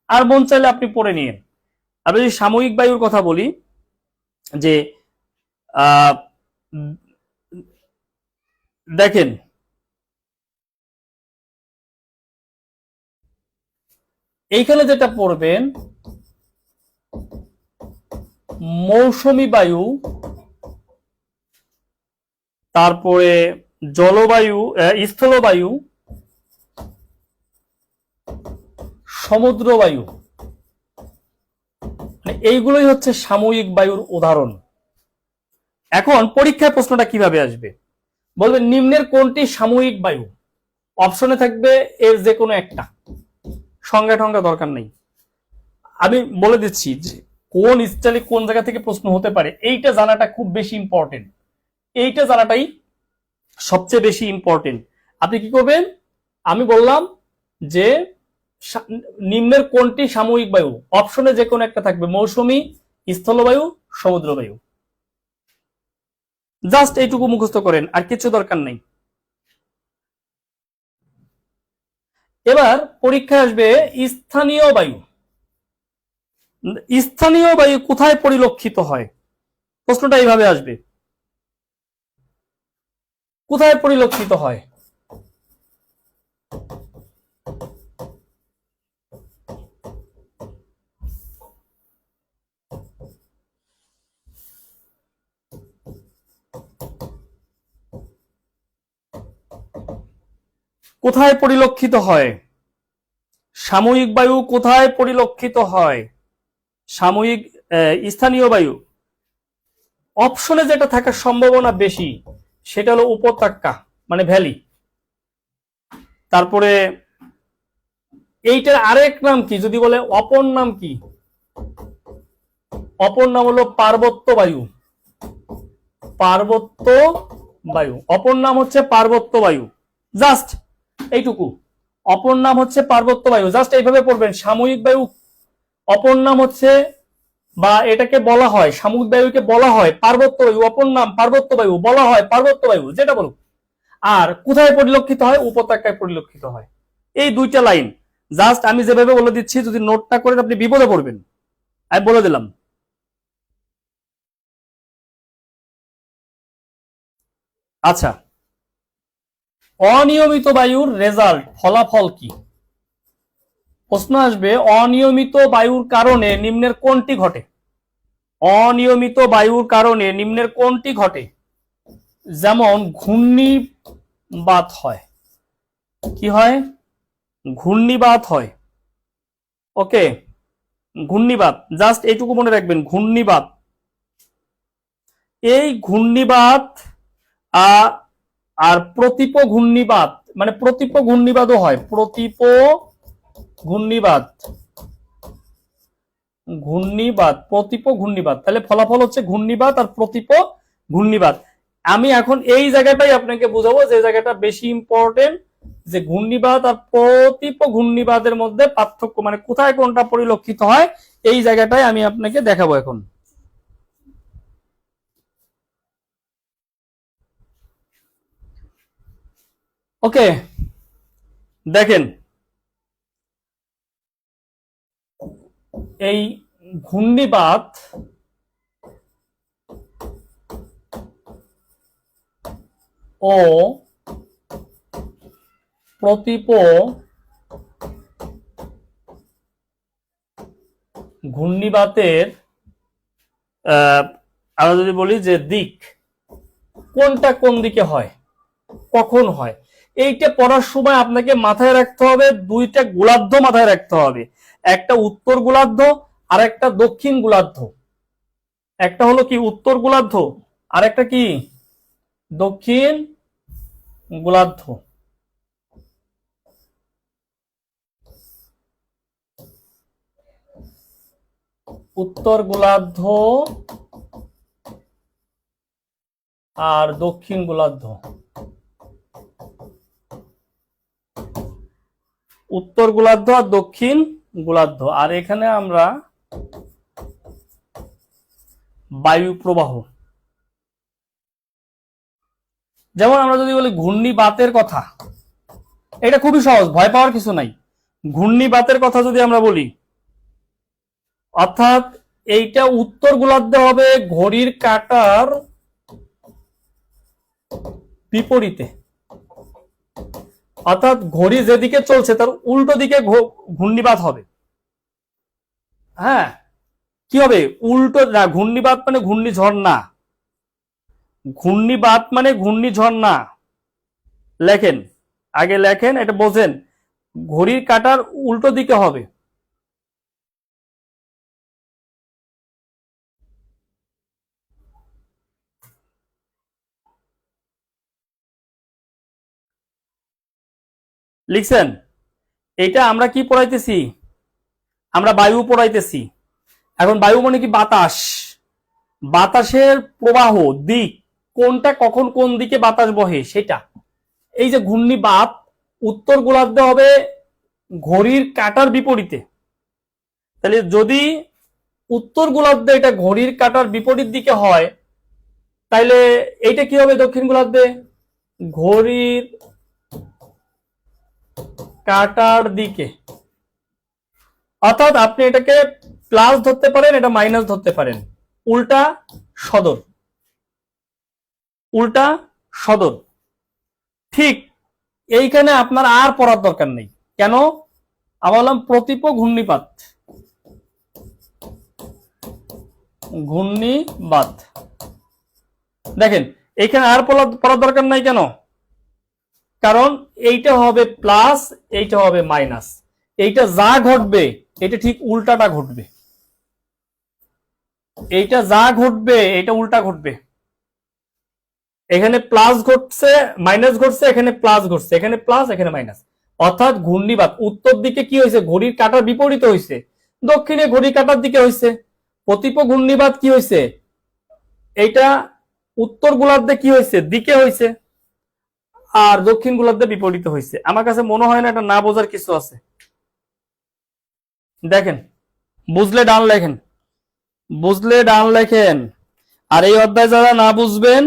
আর মন চাইলে আপনি পড়ে নিন। আমি যদি সাময়িক বায়ুর কথা বলি, যে দেখেন এইখানে যেটা পড়বেন মৌসুমী বায়ু, তারপরে জলবায়ু, স্থলবায়ু, সমুদ্র বায়ু, এইগুলোই হচ্ছে সাময়িক বায়ুর উদাহরণ। এখন পরীক্ষায় প্রশ্নটা কিভাবে আসবে, বলবে নিম্নের কোনটি সাময়িক বায়ু, অপশনে থাকবে এর যে কোনো একটা, সংজ্ঞা টঙ্গা দরকার নেই। আমি বলে দিচ্ছি যে কোন স্টাইলে কোন জায়গা থেকে প্রশ্ন হতে পারে, এইটা জানাটা খুব বেশি ইম্পর্টেন্ট, এইটা জানাটাই সবচেয়ে বেশি ইম্পর্টেন্ট। আপনি কি করবেন, আমি বললাম যে নিম্নের কোনটি সাময়িক বায়ু, অপশনে যে কোনো একটা থাকবে, মৌসুমী, স্থলবায়ু, সমুদ্র বায়ু। জাস্ট এইটুকু মুখস্থ করেন, আর কিছু দরকার নেই। এবার পরীক্ষায় আসবে স্থানীয় বায়ু। স্থানীয় বায়ু কোথায় পরিলক্ষিত হয়, প্রশ্নটা এইভাবে আসবে, কোথায় পরিলক্ষিত হয়? কোথায় পরিলক্ষিত হয় সাময়িক বায়ু, কোথায় পরিলক্ষিত হয় সাময়িক স্থানীয় বায়ু? অপশনে যেটা থাকার সম্ভাবনা বেশি সেটা হলো উপত্যকা, মানে ভ্যালি। তারপরে এইটার আরেক নাম কি যদি বলে, অপর নাম কি? অপর নাম হলো পার্বত্য বায়ু, পার্বত্য বায়ু, অপর নাম হচ্ছে পার্বত্য বায়ু। জাস্ট এইটুকু, অপর নাম হচ্ছে পার্বত্য বায়ু, জাস্ট এইভাবে পড়বেন। সাময়িক বায়ু অপর নাম হচ্ছে, বা এটাকে বলা হয়, সাময়িক বায়ুকে বলা হয় পার্বত্য বায়ু, অপর নাম পার্বত্য বায়ু, বলা হয় পার্বত্য বায়ু, যেটা বলুক। আর কোথায় পরিলক্ষিত হয়? উপত্যকায় পরিলক্ষিত হয়। এই দুইটা লাইন জাস্ট আমি যেভাবে বলে দিচ্ছি, যদি নোট না করেন আপনি বিপদে পড়বেন, আমি বলে দিলাম। আচ্ছা, অনিয়মিত বায়ুর রেজাল্ট, ফলাফল কি? প্রশ্ন আসবে অনিয়মিত বায়ুর কারণে নিম্নের কোনটি ঘটে? অনিয়মিত বায়ুর কারণে নিম্নের কোনটি ঘটে? যেমন ঘূর্ণিবাত হয়, কি হয়? ঘূর্ণিবাত হয়। ওকে, ঘূর্ণিবাত, জাস্ট এইটুকু মনে রাখবেন, ঘূর্ণিবাত। এই ঘূর্ণিবাত আর প্রতীপ ঘূর্ণিবাত, মানে প্রতীপ ঘূর্ণিবাতও হয়, প্রতীপ ঘূর্ণিবাত, ঘূর্ণিবাত, প্রতীপ ঘূর্ণিবাত। তাহলে ফলাফল হচ্ছে ঘূর্ণিবাত আর প্রতীপ ঘূর্ণিবাত। আমি এখন এই জায়গাটাই আপনাকে বোঝাবো, যে জায়গাটা বেশি ইম্পর্টেন্ট, যে ঘূর্ণিবাত আর প্রতীপ ঘূর্ণিবাতের মধ্যে পার্থক্য, মানে কোথায় কোনটা পরিলক্ষিত হয়, এই জায়গাটাই আমি আপনাকে দেখাবো এখন। ওকে, দেখেন এই ঘূর্ণিবাত ও প্রতীপ ঘূর্ণিবাতের আমরা যদি বলি যে দিক কোনটা কোন দিকে হয়, কখন হয়, এইটা পড়ার সময় আপনাকে মাথায় রাখতে হবে, দুইটা গোলার্ধ মাথায় রাখতে হবে, একটা উত্তর গোলার্ধ আর একটা দক্ষিণ গোলার্ধ। একটা হলো কি উত্তর গোলার্ধ আর একটা কি দক্ষিণ গোলার্ধ। উত্তর গোলার্ধ আর দক্ষিণ গোলার্ধ। উত্তর গোলার্ধ আর দক্ষিণ গোলার্ধ। আর এখানে আমরা বায়ু প্রবাহ, যেমন আমরা যদি বলি ঘূর্ণিবাতের কথা, এটা খুবই সহজ, ভয় পাওয়ার কিছু নাই। ঘূর্ণিবাতের কথা যদি আমরা বলি, অর্থাৎ এইটা উত্তর গোলার্ধে হবে ঘড়ির কাঁটার বিপরীতে, অর্থাৎ ঘড়ি যেদিকে চলছে তার উল্টো দিকে ঘূর্ণিবাত হবে। হ্যাঁ, কি হবে উল্টো না, ঘূর্ণিবাত মানে ঘূর্ণিঝড় না, ঘূর্ণিবাত মানে ঘূর্ণিঝড় না। লেখেন, আগে লেখেন, এটা বোঝেন, ঘড়ির কাঁটার উল্টো দিকে হবে। লিখছেন? এটা আমরা কি পড়াইতেছি? আমরা বায়ু পড়াইতেছি। এখন বায়ু মানে কি বাতাস, বাতাসের প্রবাহ দিক কোনটা, কখন কোন দিকে বাতাস বহে সেটা। এই যে ঘূর্ণিবাত উত্তর গোলার্ধে হবে ঘড়ির কাঁটার বিপরীতে, তাহলে যদি উত্তর গোলার্ধে এটা ঘড়ির কাঁটার বিপরীত দিকে হয়, তাইলে এইটা কি হবে দক্ষিণ গোলার্ধে ঘড়ির কাঁটার দিকে। অর্থাৎ আপনি এটাকে প্লাস ধরতে পারেন, এটা মাইনাস ধরতে পারেন, উল্টা সদর, উল্টা সদর। ঠিক এইখানে আপনার আর পড়ার দরকার নেই। কেন? আমরা বললাম প্রতীপ ঘূর্ণিপাত, ঘূর্ণিবাত। দেখেন এইখানে আর পড়ার দরকার নাই। কেন? কারণ এইটা হবে প্লাস, এইটা হবে মাইনাস, এইটা যা ঘটবে এটা ঠিক উল্টাটা ঘটবে, এইটা যা ঘটবে এটা উল্টা ঘটবে। এখানে প্লাস ঘটছে, মাইনাস ঘটছে, এখানে প্লাস ঘটছে, এখানে প্লাস, এখানে মাইনাস। অর্থাৎ ঘূর্ণিবাত উত্তর দিকে কি হয়েছে, ঘড়ির কাঁটার বিপরীতে হয়েছে, দক্ষিণে ঘড়ির কাঁটার দিকে হয়েছে। প্রতীপ ঘূর্ণিবাত কি হয়েছে, এইটা উত্তর গোলার্ধে কি হয়েছে, দিকে হয়েছে, আর দক্ষিণ গোলার্ধে বিপরীতে হয়েছে। আমার কাছে মনে হয় না এটা না বোঝার কিছু আছে। দেখেন, বুঝলে ডান লেখেন, বুঝলে ডান লেখেন। আর এই অধ্যায় যারা না বুঝবেন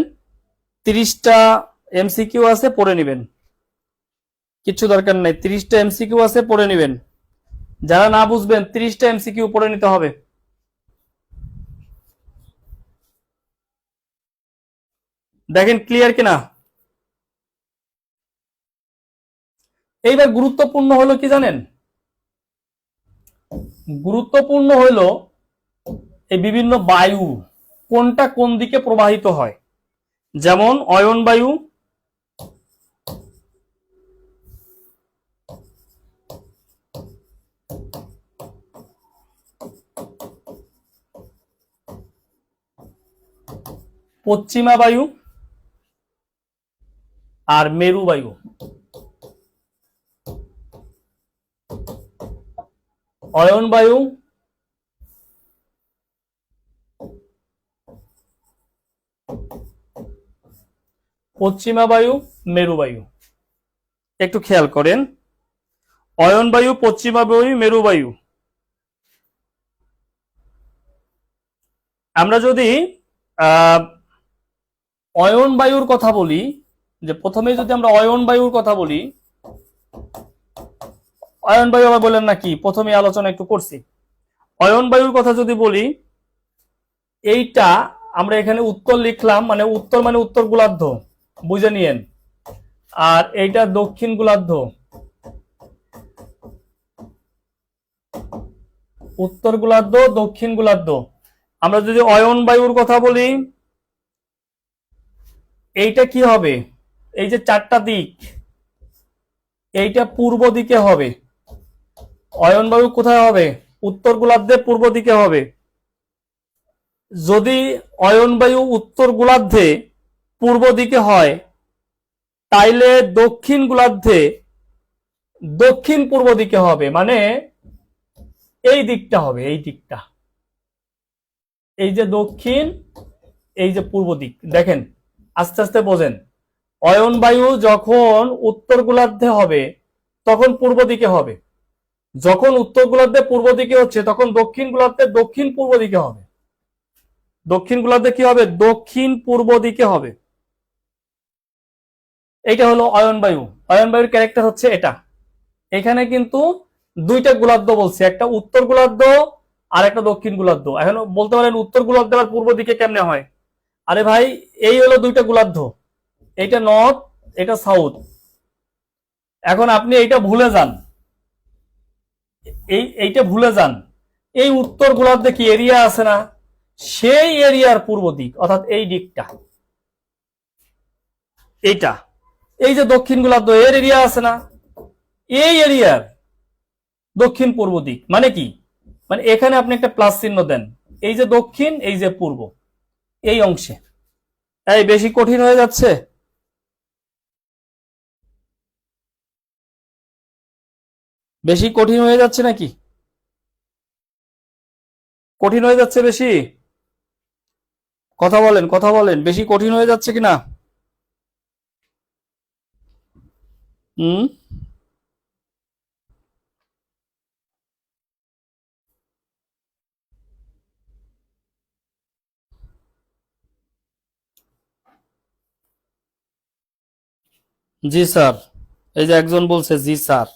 30টা এমসিকিউ আছে, পড়ে নেবেন, কিছু দরকার নেই। 30টা এমসিকিউ আছে, পড়ে নেবেন। যারা না বুঝবেন 30টা এমসিকিউ পড়ে নিতে হবে। দেখেন ক্লিয়ার কিনা। এইবার গুরুত্বপূর্ণ হলো কি জানেন, গুরুত্বপূর্ণ হলো এই বিভিন্ন বায়ু কোনটা কোন দিকে প্রবাহিত হয়। যেমন অয়ন বায়ু, পশ্চিমা বায়ু আর মেরু বায়ু। অয়ন বায়ু, পশ্চিমা বায়ু, মেরু বায়ু। একটু খেয়াল করেন, অয়ন বায়ু, পশ্চিমা বায়ু, মেরু বায়ু। আমরা যদি অয়ন বায়ুর কথা বলি, যে প্রথমে যদি আমরা অয়ন বায়ুর কথা বলি, অয়ন বায়ু আবার বলেন না কি, প্রথমে আলোচনা একটু করছি। অয়ন বায়ুর কথা যদি বলি, এইটা আমরা এখানে উত্তর লিখলাম, মানে উত্তর গোলার্ধ, বুঝে নিয়েন। আর এইটা দক্ষিণ গোলার্ধ, উত্তর গোলার্ধ দক্ষিণ গোলার্ধ। আমরা যদি অয়ন বায়ুর কথা বলি, এইটা কি হবে, এই যে চারটা দিক, এইটা পূর্ব দিকে হবে। অয়ন বায়ু কোথায় হবে? উত্তর গোলার্ধে পূর্ব দিকে হবে। যদি অয়ন বায়ু উত্তর গোলার্ধে পূর্ব দিকে হয়, তাইলে দক্ষিণ গোলার্ধে দক্ষিণ পূর্ব দিকে হবে, মানে এই দিকটা হবে, এই দিকটা, এই যে দক্ষিণ, এই যে পূর্ব দিক। দেখেন আস্তে আস্তে বোঝেন, অয়ন বায়ু যখন উত্তর গোলার্ধে হবে তখন পূর্ব দিকে হবে, যখন উত্তর গোলার্ধে পূর্ব দিকে হচ্ছে তখন দক্ষিণ গোলার্ধে দক্ষিণ পূর্ব দিকে হবে। দক্ষিণ গোলার্ধে কি হবে? দক্ষিণ পূর্ব দিকে হবে। এইটা হলো অয়ন বায়ু। অয়ন বায়ুর ক্যারেক্টার হচ্ছে এটা। এখানে কিন্তু দুইটা গোলার্ধ বলছে, একটা উত্তর গোলার্ধ আর একটা দক্ষিণ গোলার্ধ। এখন বলতে পারেন উত্তর গোলার্ধ আর পূর্ব দিকে কেমনে হয়? আরে ভাই, এই হলো দুইটা গোলার্ধ, এইটা নর্থ, এটা সাউথ। এখন আপনি এইটা ভুলে যান, এইটা ভুলে যান, এই উত্তর গোলার্ধে কি এরিয়া আছে না? সেই এরিয়ার পূর্ব দিক, অর্থাৎ এই দিকটা, এইটা, এই যে দক্ষিণ গোলার্ধ এর এরিয়া আছে না, এই এরিয়ার দক্ষিণ পূর্ব দিক। মানে কি? মানে এখানে আপনি একটা প্লাস চিহ্ন দেন, এই যে দক্ষিণ, এই যে পূর্ব, এই অংশে। এই বেশি কঠিন হয়ে যাচ্ছে? বেশি কঠিন হয়ে যাচ্ছে নাকি? কঠিন হয়ে যাচ্ছে বেশি? কথা বলেন, কথা বলেন, বেশি কঠিন হয়ে যাচ্ছে কিনা? হুম। জি স্যার। এই যে একজন বলছে জি স্যার।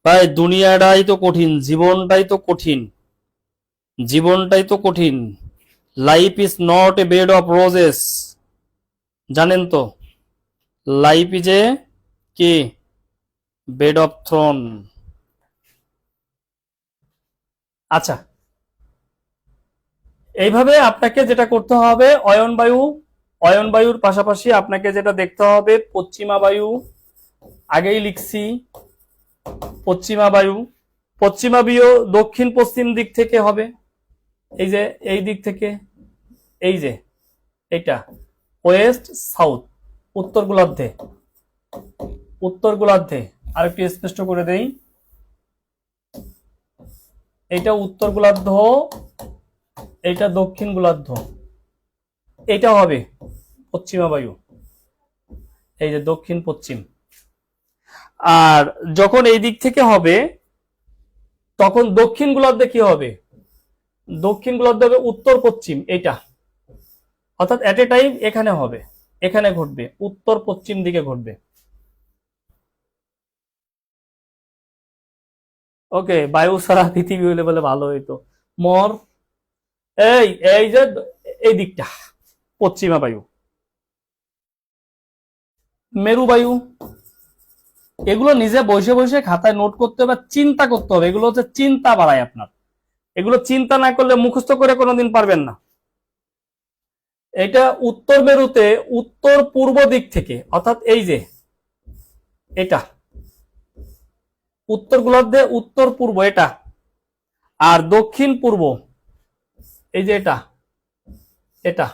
ভাই দুনিয়াটাই তো কঠিন, জীবনটাই তো কঠিন, জীবনটাই তো কঠিন। Life is not a bed of roses, জানেন তো? লাইফ ইজ এ কি? Bed of Throne. আচ্ছা, এইভাবে আপনাকে যেটা করতে হবে, অয়ন বায়ু, অয়ন বায়ুর পাশাপাশি আপনাকে যেটা দেখতে হবে, পশ্চিমা বায়ু। আগেই লিখছি পশ্চিমা বায়ু। পশ্চিমা বায়ু দক্ষিণ পশ্চিম দিক থেকে হবে, এই যে এই দিক থেকে, এই যে এটা ওয়েস্ট সাউথ, উত্তর গোলার্ধে, উত্তর গোলার্ধে। আর একটু স্পষ্ট করে দেই, এটা উত্তর গোলার্ধ, এটা দক্ষিণ গোলার্ধ, এটা হবে পশ্চিমা বায়ু, এই যে দক্ষিণ পশ্চিম। আর যখন এই দিক থেকে হবে তখন দক্ষিণ গোলার্ধে কি হবে? দক্ষিণ গোলার্ধে হবে উত্তর পশ্চিম, এটা, অর্থাৎ এট এ টাইম এখানে হবে, এখানে ঘটবে, উত্তর পশ্চিম দিকে ঘটবে। ওকে, বায়ু ছাড়া পৃথিবী হইলে বলে ভালো হইতো। মর, এই এই যে এই দিকটা পশ্চিমা বায়ু। মেরু বায়ু, এগুলো নিজে বসে বসে খাতায় নোট করতে হবে, চিন্তা করতে হবে। এগুলো হচ্ছে চিন্তা বাড়ায় আপনার, এগুলো চিন্তা না করলে মুখস্থ করে কোনোদিন পারবেন না। এটা উত্তর মেরুতে উত্তর পূর্ব দিক থেকে, অর্থাৎ এই যে এটা উত্তর গোলার্ধে উত্তর পূর্ব এটা, আর দক্ষিণ পূর্ব এই যে এটা, এটা,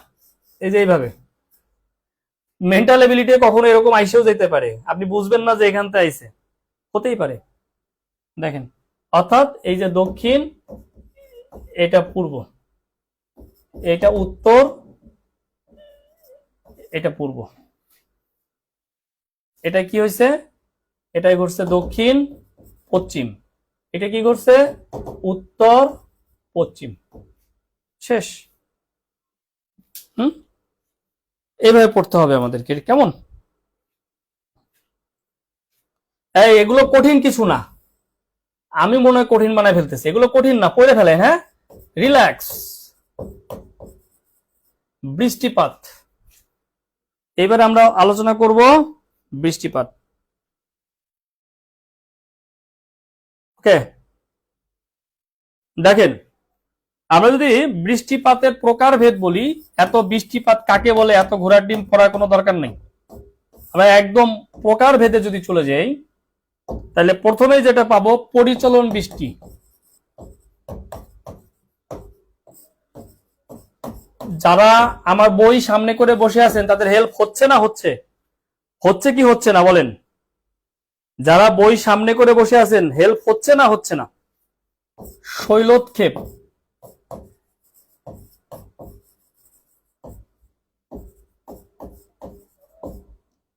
এই যে এইভাবে। মেন্টাল এবিলিটি কখনো এরকম আইসেও যেতে পারে, আপনি বুঝবেন না যে এখান থেকে আইসে, হতেই পারে। দেখেন, অর্থাৎ এই যে দক্ষিণ, এটা পূর্ব, এটা উত্তর, এটা পূর্ব। এটা কি হয়েছে? এটাই ঘটছে দক্ষিণ পশ্চিম, এটা কি করছে? উত্তর পশ্চিম। শেষ। হুম, এইভাবে পড়তে হবে আমাদেরকে, কেমন? এই এগুলো কঠিন কিছু না, আমি মনে হয় কঠিন বানায় ফেলতেছি, এগুলো কঠিন না, পড়ে ফেলেন। হ্যাঁ, রিল্যাক্স। বৃষ্টিপাত, এবার আমরা আলোচনা করব বৃষ্টিপাত। ওকে, দেখেন আমরা যদি বৃষ্টিপাতের প্রকারভেদ বলি, এত বৃষ্টিপাত কাকে বলে এত ঘোড়ার ডিম পড়ার কোনো দরকার নেই। আমরা একদম প্রকারভেদে যদি চলে যাই, তাহলে প্রথমেই যেটা পাবো পরিচলন বৃষ্টি। যারা আমার বই সামনে করে বসে আছেন তাদের হেল্প হচ্ছে না হচ্ছে? হচ্ছে কি হচ্ছে না বলেন? যারা বই সামনে করে বসে আছেন হেল্প হচ্ছে না হচ্ছে না? শৈলোৎক্ষেপ,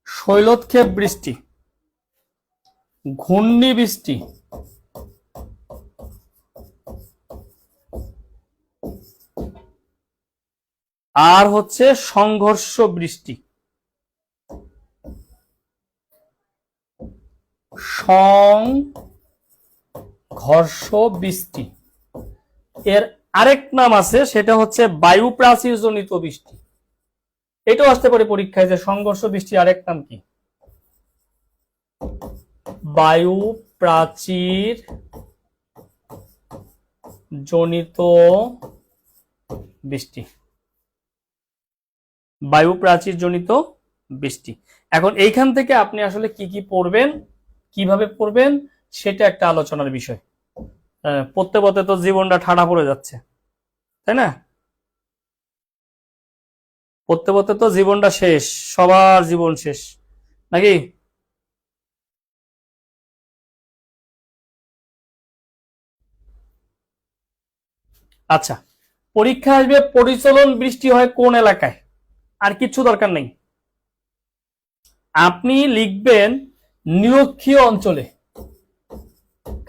শৈলোৎক্ষেপ বৃষ্টি, ঘূর্ণি বৃষ্টি, আর হচ্ছে সংঘর্ষ বৃষ্টি। সংঘর্ষ বৃষ্টি এর আরেক নাম আছে, সেটা হচ্ছে বায়ু প্রাচীর জনিত বৃষ্টি। এটাও আসতে পারে পরীক্ষায় যে সংঘর্ষ বৃষ্টি আরেক নাম কি, বায়ু প্রাচীর জনিত বৃষ্টি। বায়ু প্রাচীর জনিত বৃষ্টি। এখন এইখান থেকে আপনি আসলে কি কি পড়বেন, কিভাবে পড়বেন, সেটা একটা আলোচনার বিষয়। পড়তে পড়তে তো জীবনটা ঠাড়া পড়ে যাচ্ছে, তাই না? পড়তে পড়তে তো জীবনটা শেষ, সবার জীবন শেষ নাকি? আচ্ছা, পরীক্ষা আসবে পরিচলন বৃষ্টি হয় কোন এলাকায়, আর কিছু দরকার নেই। আপনি লিখবেন নিরক্ষীয় অঞ্চলে,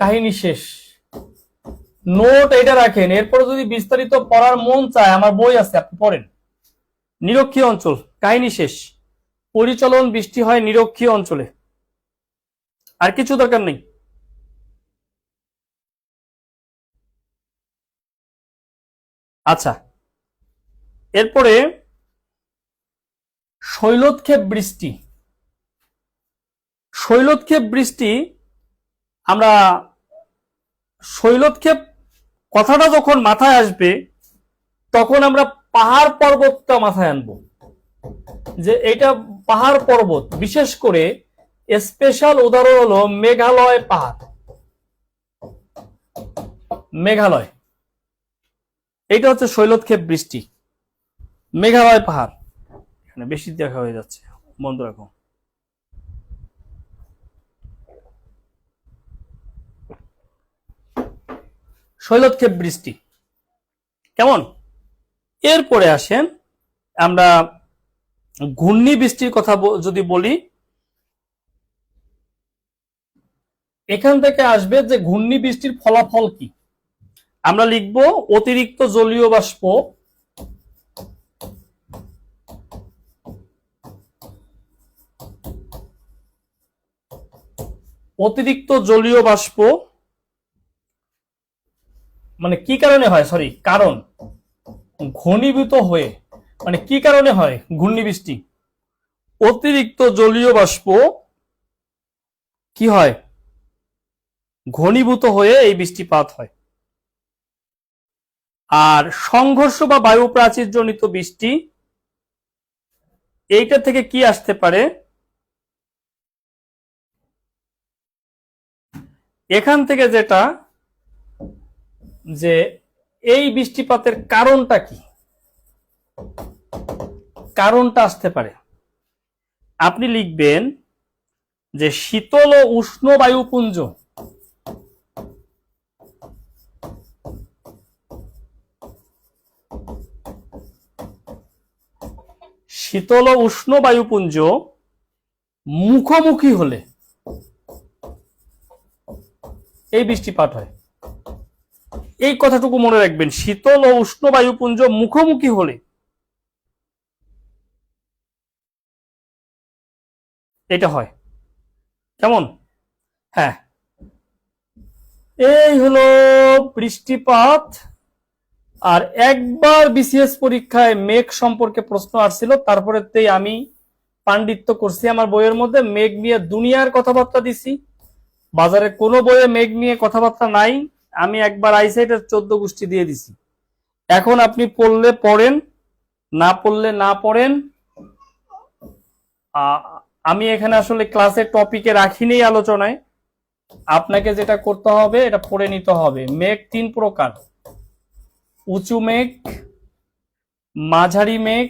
কাহিনী শেষ। নোট এটা রাখেন, এরপর যদি বিস্তারিত পড়ার মন চায় আমার বই আছে, আপনি পড়েন। নিরক্ষীয় অঞ্চল, কাহিনী শেষ। পরিচলন বৃষ্টি হয় নিরক্ষীয় অঞ্চলে, আর কিছু দরকার নেই। আচ্ছা, এরপরে শৈলোৎক্ষেপ বৃষ্টি। শৈলোৎক্ষেপ বৃষ্টি, আমরা শৈলোৎক্ষেপ কথাটা যখন মাথায় আসবে তখন আমরা পাহাড় পর্বতটা মাথায় আনবো, যে এটা পাহাড় পর্বত। বিশেষ করে স্পেশাল উদাহরণ হলো মেঘালয় পাহাড়। মেঘালয়, এটা হচ্ছে শৈলোৎক্ষেপ বৃষ্টি, মেঘালয় পাহাড়। এখানে বেশি দেখা হয়ে যাচ্ছে, বন্ধ রাখো। শৈলোৎক্ষেপ বৃষ্টি কেমন? এরপরে আসেন আমরা ঘূর্ণি বৃষ্টির কথা যদি বলি, এখান থেকে আসবে যে ঘূর্ণি বৃষ্টির ফলাফল কি। আমরা লিখব অতিরিক্ত জলীয় বাষ্প, অতিরিক্ত জলীয় বাষ্প মানে কি কারণে হয়, কারণ ঘনীভূত হয়ে, মানে কি কারণে হয় ঘূর্ণিবৃষ্টি? অতিরিক্ত জলীয় বাষ্প কি হয়, ঘনীভূত হয়ে এই বৃষ্টিপাত হয়। আর সংঘর্ষ বা বায়ু প্রাচীর জনিত বৃষ্টি, এইটা থেকে কি আসতে পারে, এখান থেকে যেটা, যে এই বৃষ্টিপাতের কারণটা কি, কারণটা আসতে পারে। আপনি লিখবেন যে শীতল ও উষ্ণ বায়ুপুঞ্জ, শীতল ও উষ্ণ বায়ুপুঞ্জ মুখোমুখি হলে এই বৃষ্টিপাত হয়। এই কথাটুকু মনে রাখবেন, শীতল ও উষ্ণ বায়ুপুঞ্জ মুখোমুখি হলে এটা হয়। কেমন? হ্যাঁ, এই হলো বৃষ্টিপাত। আর একবার বিসিএস পরীক্ষায় মেঘ সম্পর্কে প্রশ্ন আসছিল, তারপরেতেই আমি পাণ্ডিত্য করছি আমার বইয়ের মধ্যে। মেঘ নিয়ে দুনিয়ার কথাবার্তা দিছি, বাজারে কোনো বইয়ে মেঘ নিয়ে কথাবার্তা নাই। আমি একবার আইসাইটের 14 গোষ্ঠী দিয়ে দিছি। এখন আপনি পড়লে পড়েন, না পড়লে না পড়েন। আমি এখানে আসলে ক্লাসের টপিকে রাখিনি আলোচনায়। আপনাকে যেটা করতে হবে এটা পড়ে নিতে হবে। মেঘ 3 প্রকার: উঁচু মেঘ, মাঝারি মেঘ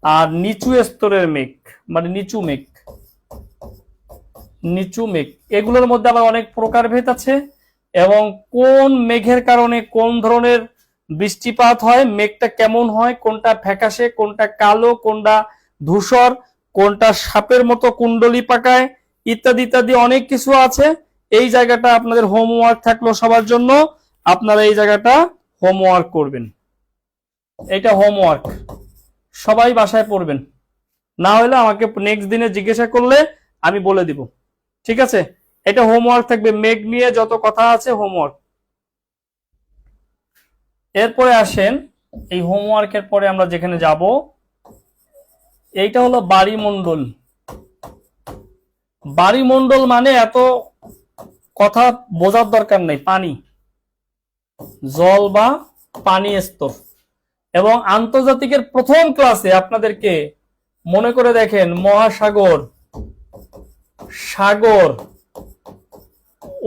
আর নিচু স্তরের মেঘ, মানে নিচু মেঘ। নিচু মেঘ এগুলোর মধ্যে আবার অনেক প্রকারভেদ আছে, এবং কোন মেঘের কারণে কোন ধরনের বৃষ্টিপাত হয়, মেঘটা কেমন হয়, কোনটা ফ্যাকাশে, কোনটা কালো, কোনটা ধূসর, কোনটা সাপের মতো কুণ্ডলি পাকায়, ইত্যাদি ইত্যাদি অনেক কিছু আছে। এই জায়গাটা আপনাদের হোমওয়ার্ক থাকলো সবার জন্য, আপনারা এই জায়গাটা হোমওয়ার্ক করবেন। এটা হোমওয়ার্ক, সবাই বাসায় পড়বেন, না হলে আমাকে নেক্সট দিনে জিজ্ঞাসা করলে আমি বলে দিব। ঠিক আছে, এটা হোমওয়ার্ক থাকবে, মেঘ নিয়ে যত কথা আছে হোমওয়ার্ক। এরপরে আসেন, এই হোমওয়ার্কের পরে আমরা যেখানে যাব, এইটা হলো বাড়িমণ্ডল। বাড়িমণ্ডল মানে এত কথা বোঝার দরকার নেই, পানি, জল বা পানি স্তর। এবং আন্তর্জাতিকের প্রথম ক্লাসে আপনাদেরকে মনে করে দেখেন, মহাসাগর, সাগর,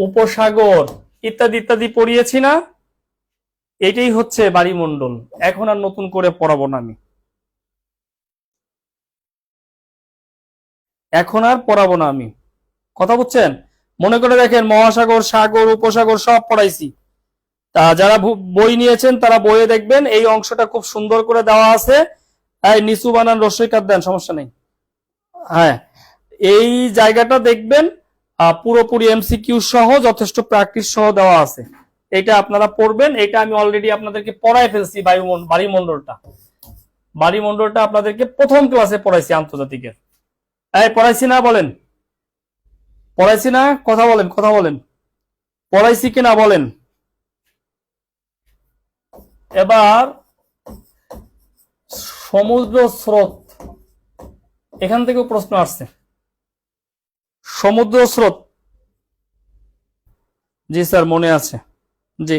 উপসাগর ইত্যাদি ইত্যাদি পড়িয়েছি না? এটাই হচ্ছে বাড়িমণ্ডল। এখন আর নতুন করে পড়াবো না আমি, এখন আর পড়াবো না আমি। কথা বুঝছেন? মনে করে দেখেন, মহাসাগর, সাগর, উপসাগর সব পড়াইছি। তা যারা বই নিয়েছেন তারা বইয়ে দেখবেন, এই অংশটা খুব সুন্দর করে দেওয়া আছে। নিচু বানান রস্যইকার দেন, সমস্যা নেই। হ্যাঁ, এই জায়গাটা দেখবেন পুরোপুরি এমসিকিউ সহ যথেষ্ট প্র্যাকটিস সহ দেওয়া আছে। এটা আপনারা পড়বেন। এটা আমি অলরেডি আপনাদেরকে পড়াই ফেলছি। বাড়িমণ্ডলটা আপনাদেরকে প্রথম ক্লাসে পড়াইছি আন্তর্জাতিকের। পড়াইছি না বলেন? পড়াইছি না? কথা বলেন, কথা বলেন, পড়াইছি কিনা বলেন। এবার সমুদ্র স্রোত, এখান থেকেও প্রশ্ন আসছে। সমুদ্র স্রোত, জি স্যার মনে আছে, জি।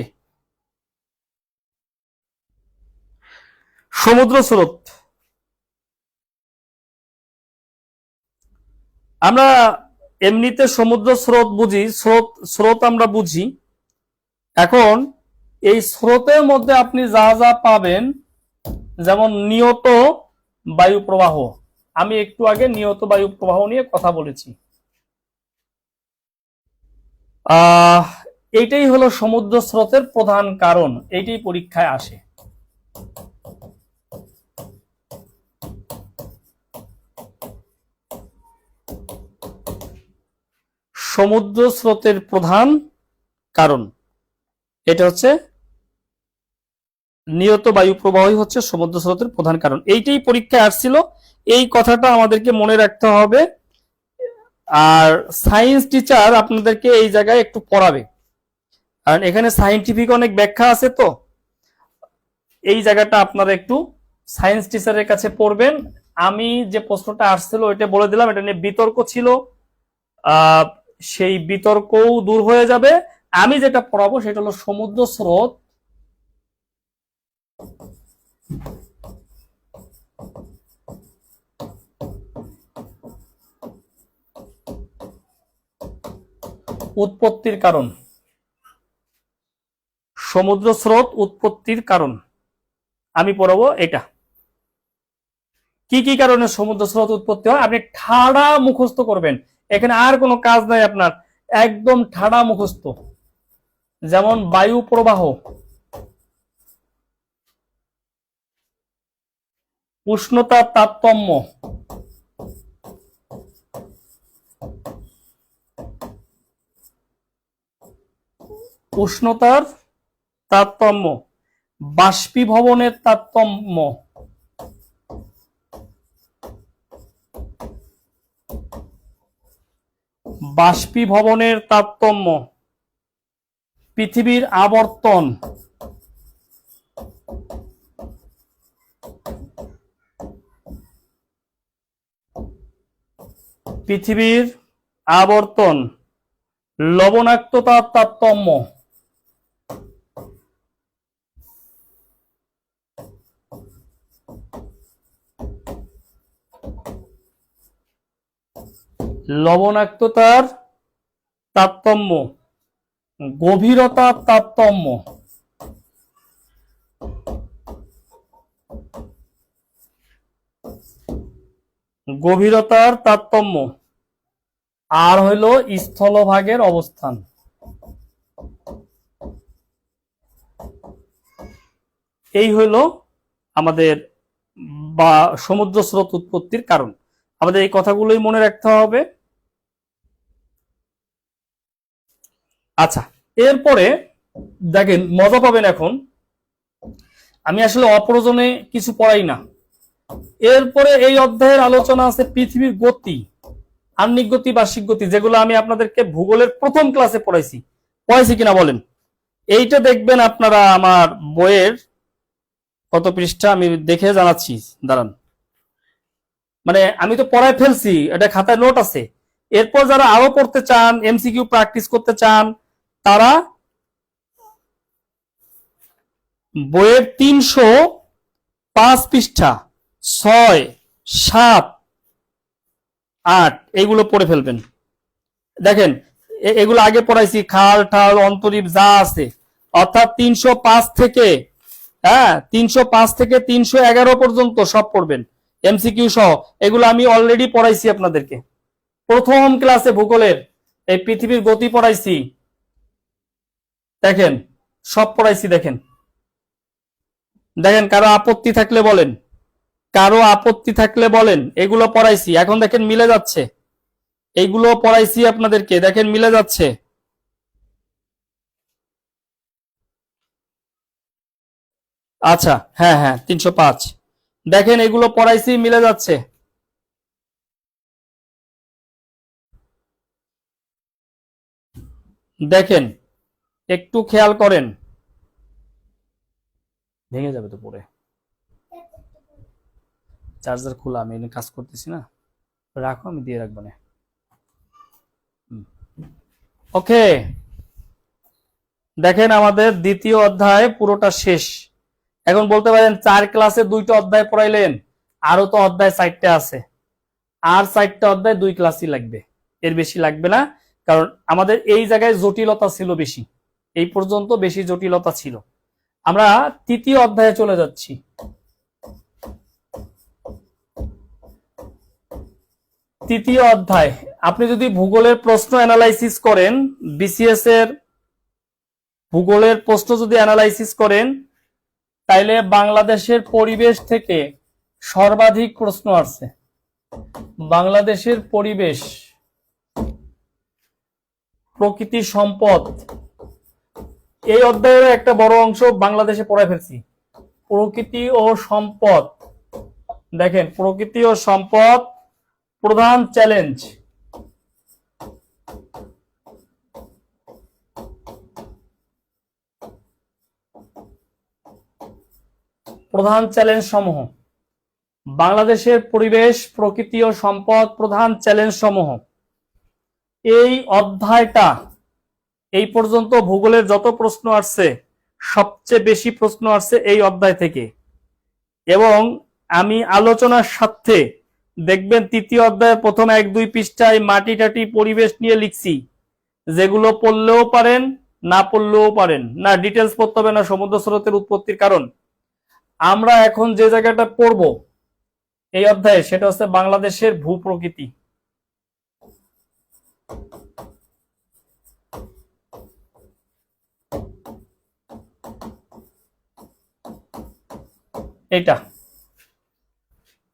সমুদ্র স্রোত আমরা এমনিতে সমুদ্র স্রোত বুঝি, স্রোত আমরা বুঝি। এখন এই স্রোতের মধ্যে আপনি যা যা পাবেন, যেমন নিয়ত বায়ু প্রবাহ। আমি একটু আগে নিয়ত বায়ু প্রবাহ নিয়ে কথা বলেছি। এইটাই হলো সমুদ্র স্রোতের প্রধান কারণ, এইটাই পরীক্ষায় আসে। সমুদ্র স্রোতের প্রধান কারণ এটা হচ্ছে নিয়ত বায়ু প্রবাহই হচ্ছে সমুদ্র স্রোতের প্রধান কারণ। এইটাই পরীক্ষায় আসছিল, এই কথাটা আমাদেরকে মনে রাখতে হবে। আর সায়েন্স টিচার আপনাদেরকে এই জায়গায় একটু পড়াবে, কারণ এখানে সায়েন্টিফিক অনেক ব্যাখ্যা আছে। তো এই জায়গাটা আপনারা একটু সায়েন্স টিচারের কাছে পড়বেন। আমি যে প্রশ্নটা আসছিল ওইটা বলে দিলাম, এটা নিয়ে বিতর্ক ছিল, সেই বিতর্কও দূর হয়ে যাবে। আমি যেটা পড়াবো সেটা হলো সমুদ্র স্রোত উৎপত্তির কারণ। সমুদ্র স্রোত উৎপত্তির কারণ আমি পড়াবো এটা। কি কি কারণে সমুদ্র স্রোত উৎপত্তি হয় আপনি ঠাড়া মুখস্থ করবেন। এখানে আর কোনো কাজ নাই আপনার, একদম ঠাড়া মুখস্থ। যেমন বায়ু প্রবাহ, উষ্ণতার তারতম্য, উষ্ণতার তারতম্য, বাষ্পীভবনের তারতম্য, বাষ্পীভবনের তারতম্য, পৃথিবীর আবর্তন, পৃথিবীর আবর্তন, লবণাক্ততার তারতম্য, লবণাক্ততার তারতম্য, গভীরতার তারতম্য, গভীরতার তারতম্য, আর হইল স্থলভাগের অবস্থান। এই হইল আমাদের বা সমুদ্র স্রোত উৎপত্তির কারণ। আমাদের এই কথাগুলোই মনে রাখতে হবে। আচ্ছা, এরপরে দেখেন মজা পাবেন। এখন আমি আসলে অপ্রয়োজনে কিছু পড়াই না। এরপরে এই অধ্যায়ের আলোচনা আছে পৃথিবীর গতি, আহ্নিক গতি, বার্ষিক গতি, যেগুলো আমি আপনাদেরকে ভূগোলের প্রথম ক্লাসে পড়াইছি কিনা বলেন। এইটা দেখবেন আপনারা আমার বইয়ের কত পৃষ্ঠা আমি দেখে জানাচ্ছি, দাঁড়ান। মানে আমি তো পড়ায় ফেলছি, এটা খাতায় নোট আছে। এরপর যারা আরো পড়তে চান, এমসিকিউ প্র্যাকটিস করতে চান, তারা বইয়ের 305 পৃষ্ঠা 6, 7, 8 এইগুলো পড়ে ফেলবেন। দেখেন এগুলো আগে পড়াইছি, খাল ঠাল অন্তরীপ যা আছে, অর্থাৎ 305 থেকে 311 পর্যন্ত সব পড়বেন, এমসিকিউ সহ। এগুলো আমি অলরেডি পড়াইছি আপনাদেরকে প্রথম ক্লাসে ভূগোলের। এই পৃথিবীর গতি পড়াইছি, দেখেন সব পড়াইছি। দেখেন দেখেন কারো আপত্তি থাকলে বলেন, কারো আপত্তি থাকলে বলেন। এগুলো পড়াইছি, এখন দেখেন মিলে যাচ্ছে। এইগুলো পড়াইছি আপনাদেরকে, দেখেন মিলে যাচ্ছে। আচ্ছা, হ্যাঁ হ্যাঁ 305, দেখেন এগুলো পড়াইছি, মিলে যাচ্ছে। দেখেন একটু খেয়াল করেন, ভেঙে যাবে তো পরে। চার্জার খোলা, আমি কাজ করতেছি না, রাখো, আমি দিয়ে রাখবো না। ওকে, দেখেন আমাদের দ্বিতীয় অধ্যায় পুরোটা শেষ। এখন বলতে পারেন 4 ক্লাসে 2টা অধ্যায় পড়াইলেন, আরো তো অধ্যায় 4টা আছে, আর 4টা অধ্যায় 2 ক্লাসই লাগবে, এর বেশি লাগবে না। কারণ আমাদের এই জায়গায় জটিলতা ছিল বেশি, এই পর্যন্ত বেশি জটিলতা ছিল। আমরা তৃতীয় অধ্যায়ে চলে যাচ্ছি। তৃতীয় অধ্যায়, আপনি যদি ভূগোলের প্রশ্ন অ্যানালাইসিস করেন, বিসিএস এর ভূগোলের প্রশ্ন যদি অ্যানালাইসিস করেন, তাইলে বাংলাদেশের পরিবেশ থেকে সর্বাধিক প্রশ্ন আসছে। বাংলাদেশের পরিবেশ, প্রকৃতি সম্পদ, এই অধ্যায়ের একটা বড় অংশ বাংলাদেশে পড়ায় ফেলছি। প্রকৃতি ও সম্পদ, দেখেন প্রকৃতি ও সম্পদ প্রধান চ্যালেঞ্জ, প্রধান চ্যালেঞ্জ সমূহ। বাংলাদেশের পরিবেশ, প্রকৃতি ও সম্পদ প্রধান চ্যালেঞ্জ সমূহ। এই অধ্যায়টা এই পর্যন্ত ভূগোলের যত প্রশ্ন আসছে, সবচেয়ে বেশি প্রশ্ন আসছে এই অধ্যায় থেকে। এবং আমি আলোচনার সাথে দেখবেন তৃতীয় অধ্যায়ের প্রথম 1-2 পৃষ্ঠায় মাটি টাটি পরিবেশ নিয়ে লিখছি, যেগুলো পড়লেও পারেন, না পড়লেও পারেন, না ডিটেলস পড়তে হবে না সমুদ্র স্রোতের উৎপত্তির কারণ। আমরা এখন যে জায়গাটা পড়ব এই অধ্যায়ে, সেটা হচ্ছে বাংলাদেশের ভূপ্রকৃতি।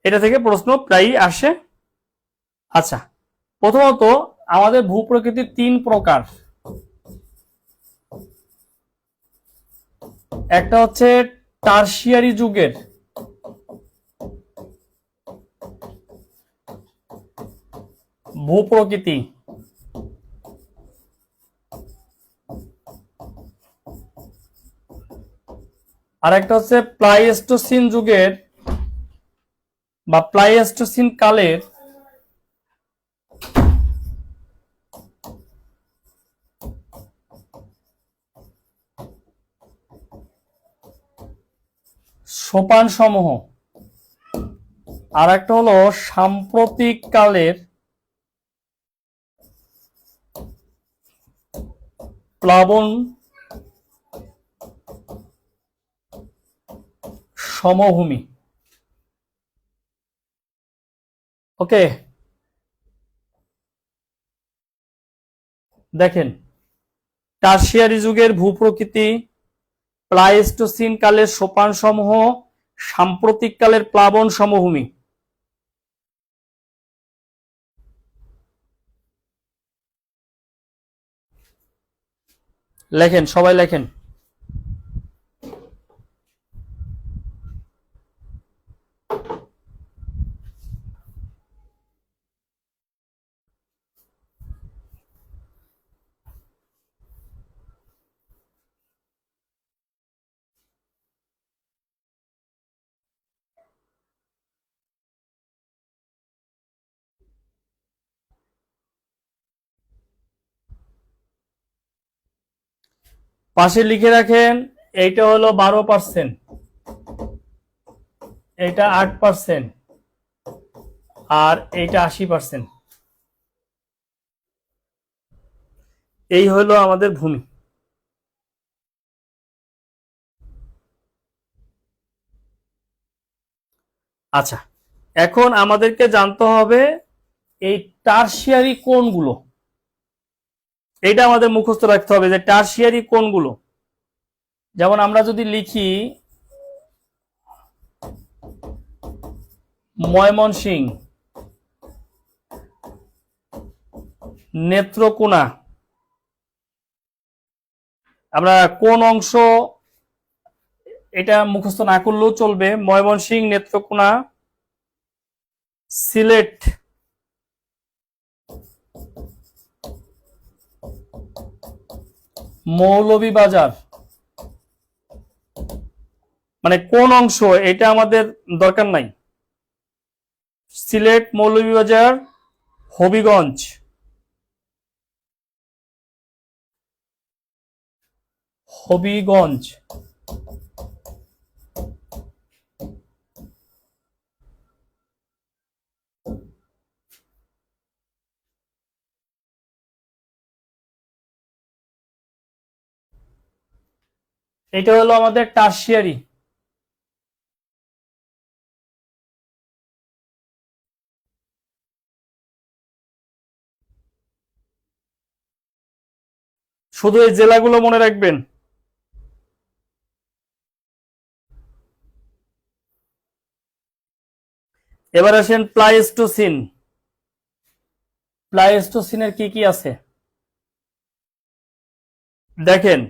এটা থেকে প্রশ্ন প্রায়ই আসে। আচ্ছা, প্রথমত আমাদের ভূপ্রকৃতির 3 প্রকার। একটা হচ্ছে টারশিয়ারি যুগের, ভূপ্রকৃতি, আর একটা হচ্ছে প্লাইস্টোসিন যুগের বা প্লাইস্টোসিন কালের সোপান সমূহ। আর একটা হলো সাম্প্রতিক কালের প্লাবন সমভূমি। ওকে, দেখেন টারশিয়ারি যুগের ভূপ্রকৃতি, প্লাইস্টোসিন কালের সোপান সমূহ, সাম্প্রতিক কালের প্লাবন সমভূমি। লেখেন, সবাই লেখেন। পাশে লিখে রাখেন, এইটা হলো 12%, এটা 8%, আর এইটা 80%। এই হলো আমাদের ভূমি। আচ্ছা, এখন আমাদেরকে জানতে হবে এই টারশিয়ারি কোনগুলো। এটা আমাদের মুখস্থ রাখতে হবে যে টারশিয়ারি কোনগুলো। যেমন আমরা যদি লিখি ময়মনসিংহ, নেত্রকোনা, আমরা কোন অংশ এটা মুখস্থ না করলেও চলবে। ময়মনসিংহ, নেত্রকোনা, সিলেট, মৌলভীবাজার, মানে কোন অংশ এটা আমাদের দরকার নাই। সিলেট, মৌলভীবাজার, হবিগঞ্জ, হবিগঞ্জ, এটা হলো আমাদের টারশিয়ারি। শুধু এই জেলাগুলো মনে রাখবেন। এবার আসেন প্লাইস্টোসিন। প্লাইস্টোসিনের কি কি আছে দেখেন।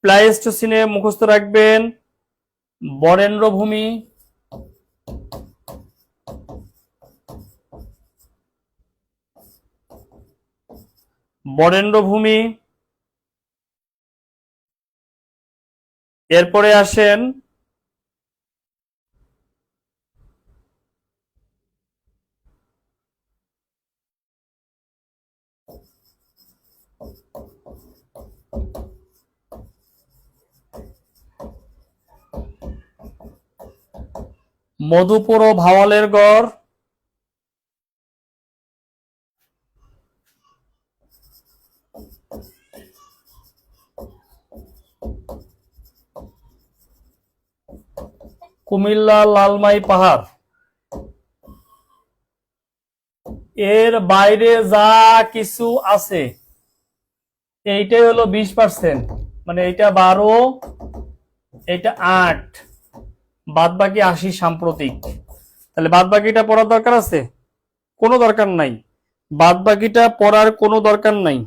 প্লাইস্টোসিনে মুখস্থ রাখবেন বরেন্দ্রভূমি, বরেন্দ্রভূমি, এরপরে আসেন মধুপুর ও ভাওয়ালের গড়, কুমিল্লা লালমাই পাহাড়। এর বাইরে যা কিছু আছে এইটাই হলো 20%, মানে এইটা 12, এটা 8, বাদ বাকি 80 সাম্প্রতিক। তাহলে বাদ বাকিটা পড়ার দরকার আছে? কোনো দরকার নাই, বাদ বাকিটা পড়ার কোনো দরকার নাই।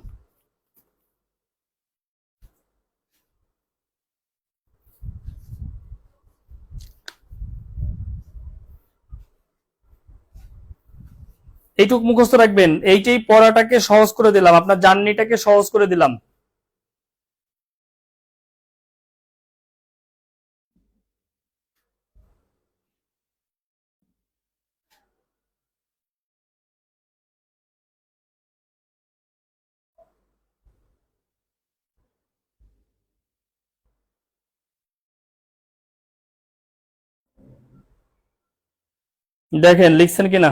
এইটুক মুখস্থ রাখবেন, এইটাই পড়াটাকে সহজ করে দিলাম, আপনার জার্নিটাকে সহজ করে দিলাম। দেখেন লিখছেন কিনা,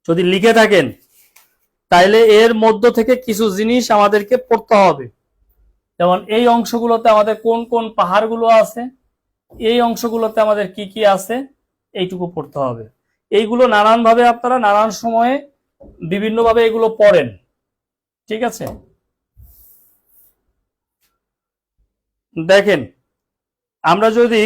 যদি লিখে থাকেন তাইলে এর মধ্য থেকে কিছু জিনিস আমাদেরকে পড়তে হবে। যেমন এই অংশগুলোতে আমাদের কোন কোন পাহাড়গুলো আছে, এই অংশগুলোতে আমাদের কি কি আছে, এইটুকু পড়তে হবে। এইগুলো নানান ভাবে আপনারা নানান সময়ে বিভিন্ন ভাবে এগুলো পড়েন, ঠিক আছে। দেখেন আমরা যদি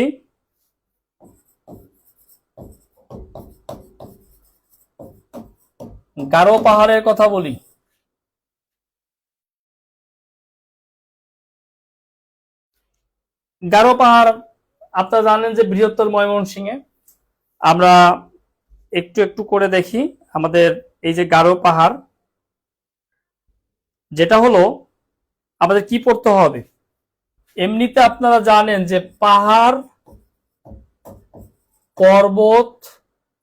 গারো পাহাড়ের কথা বলি, গারো পাহাড় আপনারা জানেন যে বৃহত্তর ময়মনসিংহে। আমরা একটু একটু করে দেখি আমাদের এই যে গারো পাহাড়, যেটা হলো আমাদের কি পড়তে হবে। এমনিতে আপনারা জানেন যে পাহাড়, পর্বত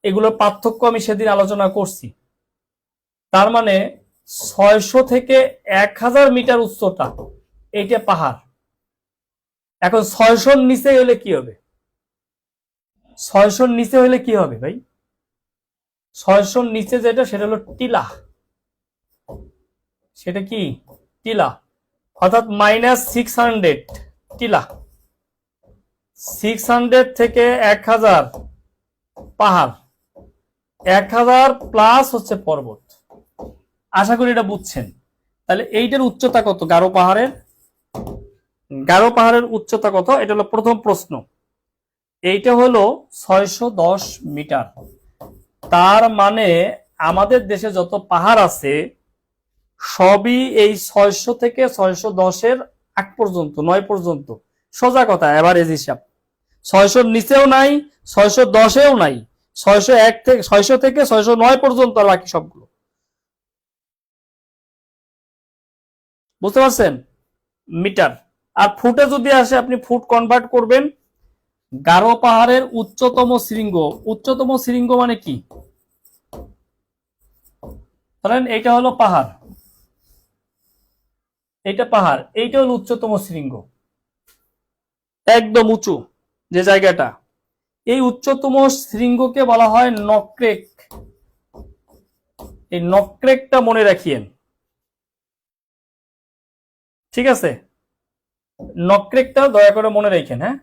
এগুলোর পার্থক্য আমি সেদিন আলোচনা করছি। তার মানে 600 থেকে 1000 মিটার উচ্চতা এইটা পাহাড়। এখন 600 নিচে হলে কি হবে? 600 নিচে হলে কি হবে ভাই? 600 নিচে যেটা সেটা হলো টিলা। সেটা কি? টিলা, অর্থাৎ -600 টিলা। 600 থেকে 1000 পাহাড়, 1000 প্লাস হচ্ছে পর্বত। আশা করি এটা বুঝছেন। তাহলে এইটার উচ্চতা কত? গারো পাহাড়ের উচ্চতা কত? এটা হলো প্রথম প্রশ্ন। এইটা হলো 610 মিটার। তার মানে আমাদের দেশে যত পাহাড় আছে সবই এই 600 থেকে 610-এর আগ পর্যন্ত, 9 পর্যন্ত। সোজা কথা, এভারেজ হিসাব। 600-র নিচেও নাই, 610-এও নাই, 600 থেকে 609 পর্যন্ত, আর বাকি সবগুলো। বুঝতে পারছেন? মিটার। আর ফুটে যদি আসে আপনি ফুট কনভার্ট করবেন। গারো পাহাড়ের উচ্চতম শৃঙ্গ মানে কি? ধরেন এইটা হলো পাহাড়, এইটা পাহাড়, এইটা হলো উচ্চতম শৃঙ্গ, একদম উঁচু যে জায়গাটা। এই উচ্চতম শৃঙ্গকে বলা হয় নকরেক। এই নকরেকটা মনে রাখিয়েন, ঠিক আছে? নকরেকটা দয়া করে মনে রাখেন। হ্যাঁ,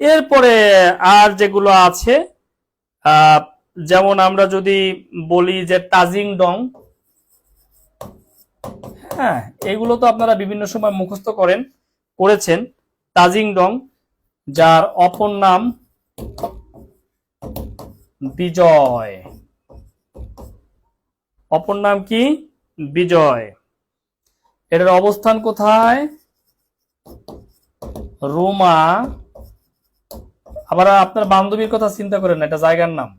এরপরে আর যেগুলো আছে, যেমন আমরা যদি বলি যে তাজিং ডং, হ্যাঁ এগুলো তো আপনারা বিভিন্ন সময় মুখস্থ করেছেন। তাজিং ডং, যার অপর নাম বিজয়। অপর নাম কি? বিজয়। এটার অবস্থান কোথায়? রোমা। আবার আপনার বান্ধবীর কথা চিন্তা করেন না, এটা জায়গার নাম।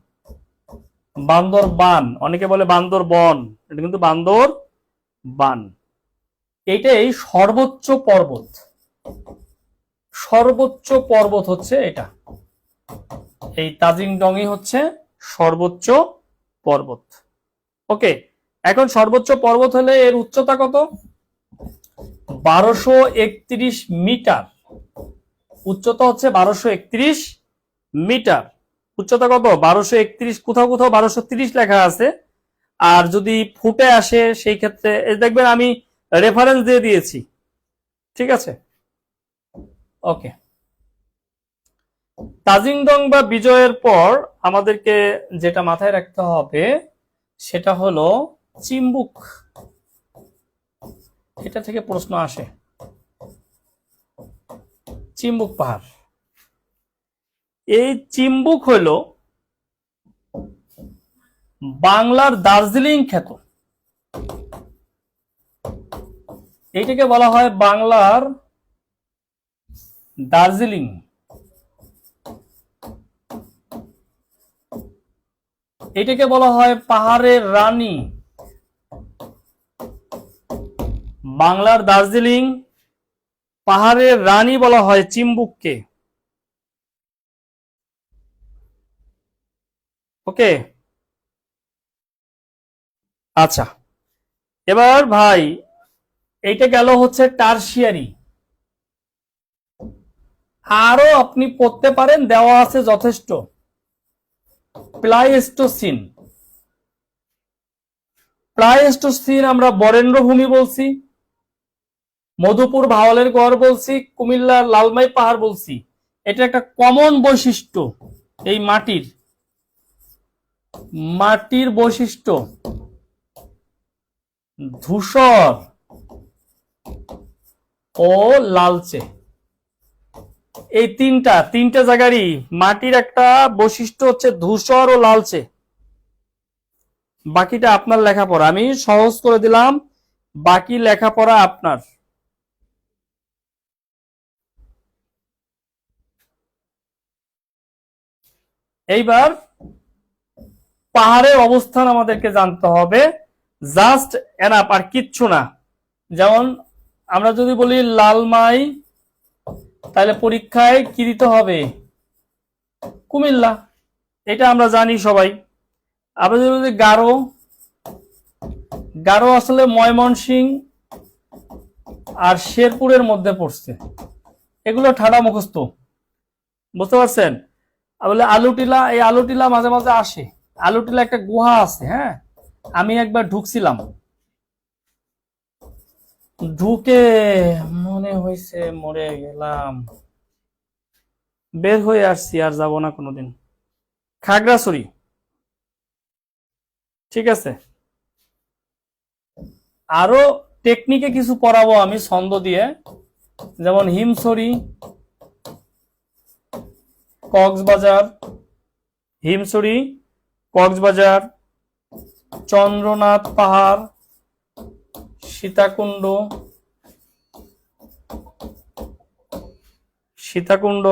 বান্দরবান, অনেকে বলে বান্দরবন, এটা কিন্তু বান্দরবান। এইটাই সর্বোচ্চ পর্বত। সর্বোচ্চ পর্বত হচ্ছে এটা, এই তাজিং ডংই হচ্ছে সর্বোচ্চ পর্বত। ওকে, এখন সর্বোচ্চ পর্বত হলে এর উচ্চতা কত? 1231 মিটার। উচ্চতা হচ্ছে 1231 মিটার। উচ্চতা কত? 1231। কোথাও কোথাও 1230 লেখা আছে। আর যদি ফুটে আসে সেই ক্ষেত্রে দেখবেন আমি রেফারেন্স দিয়ে দিয়েছি, ঠিক আছে? ওকে, তাজিং ডং বা বিজয়ের পর আমাদেরকে যেটা মাথায় রাখতে হবে সেটা হলো চিম্বুক। এটা থেকে প্রশ্ন আসে, চিম্বুক পাহাড়। এই চিম্বুক হলো বাংলার দার্জিলিং খ্যাত। এইটাকে বলা হয় বাংলার দার্জিলিং। এটাকে বলা হয় পাহাড়ের রানী। বাংলার দার্জিলিং, পাহাড়ের রানী বলা হয় চিম্বুককে। ওকে, আচ্ছা। এবার ভাই এইটা গেল হচ্ছে টারশিয়ারি। আরো আপনি পড়তে পারেন, দেওয়া আছে যথেষ্ট। প্লাইস্টোসিন, প্লাইস্টোসিন আমরা বরেন্দ্র ভূমি বলছি, মধুপুর ভাওয়ালের গড় বলছি, কুমিল্লার লালমাই পাহাড় বলছি। এটা একটা কমন বৈশিষ্ট্য এই মাটির, মাটির বৈশিষ্ট্য ধূসর ও লালচে। এই তিনটা জায়গারই মাটির একটা বৈশিষ্ট্য হচ্ছে ধূসর ও লালচে। বাকিটা আপনার লেখাপড়া, আমি সহজ করে দিলাম, বাকি লেখাপড়া আপনার। এইবার পাহাড়ের অবস্থান আমাদেরকে জানতে হবে, জাস্ট এনাফ, আর কিচ্ছু না। যেমন আমরা যদি বলি লালমাই, তাহলে পরীক্ষায় কি দিতে হবে? কুমিল্লা, এটা আমরা জানি সবাই। আমরা যদি গারো, গারো আসলে ময়মনসিংহ আর শেরপুরের মধ্যে পড়ছে। এগুলো ঠাডা মুখস্থ, বুঝতে পারছেন? বলে আলুটিলা, এই আলুটিলা মাঝে মাঝে আসে। আলুটিলা একটা গুহা আছে, হ্যাঁ, আমি একবার ঢুকছিলাম, ঢুকে মনে হয়েছে মরে গেলাম, বের হয়ে আসছি, আর যাব না কোনোদিন। খাগড়াছড়ি, ঠিক আছে। আরো টেকনিকে কিছু পড়াবো আমি ছন্দ দিয়ে, যেমন হিমছড়ি, কক্সবাজার, হিমছড়ি, কক্সবাজার, চন্দ্রনাথ পাহাড়, সীতাকুণ্ড, সীতাকুণ্ড,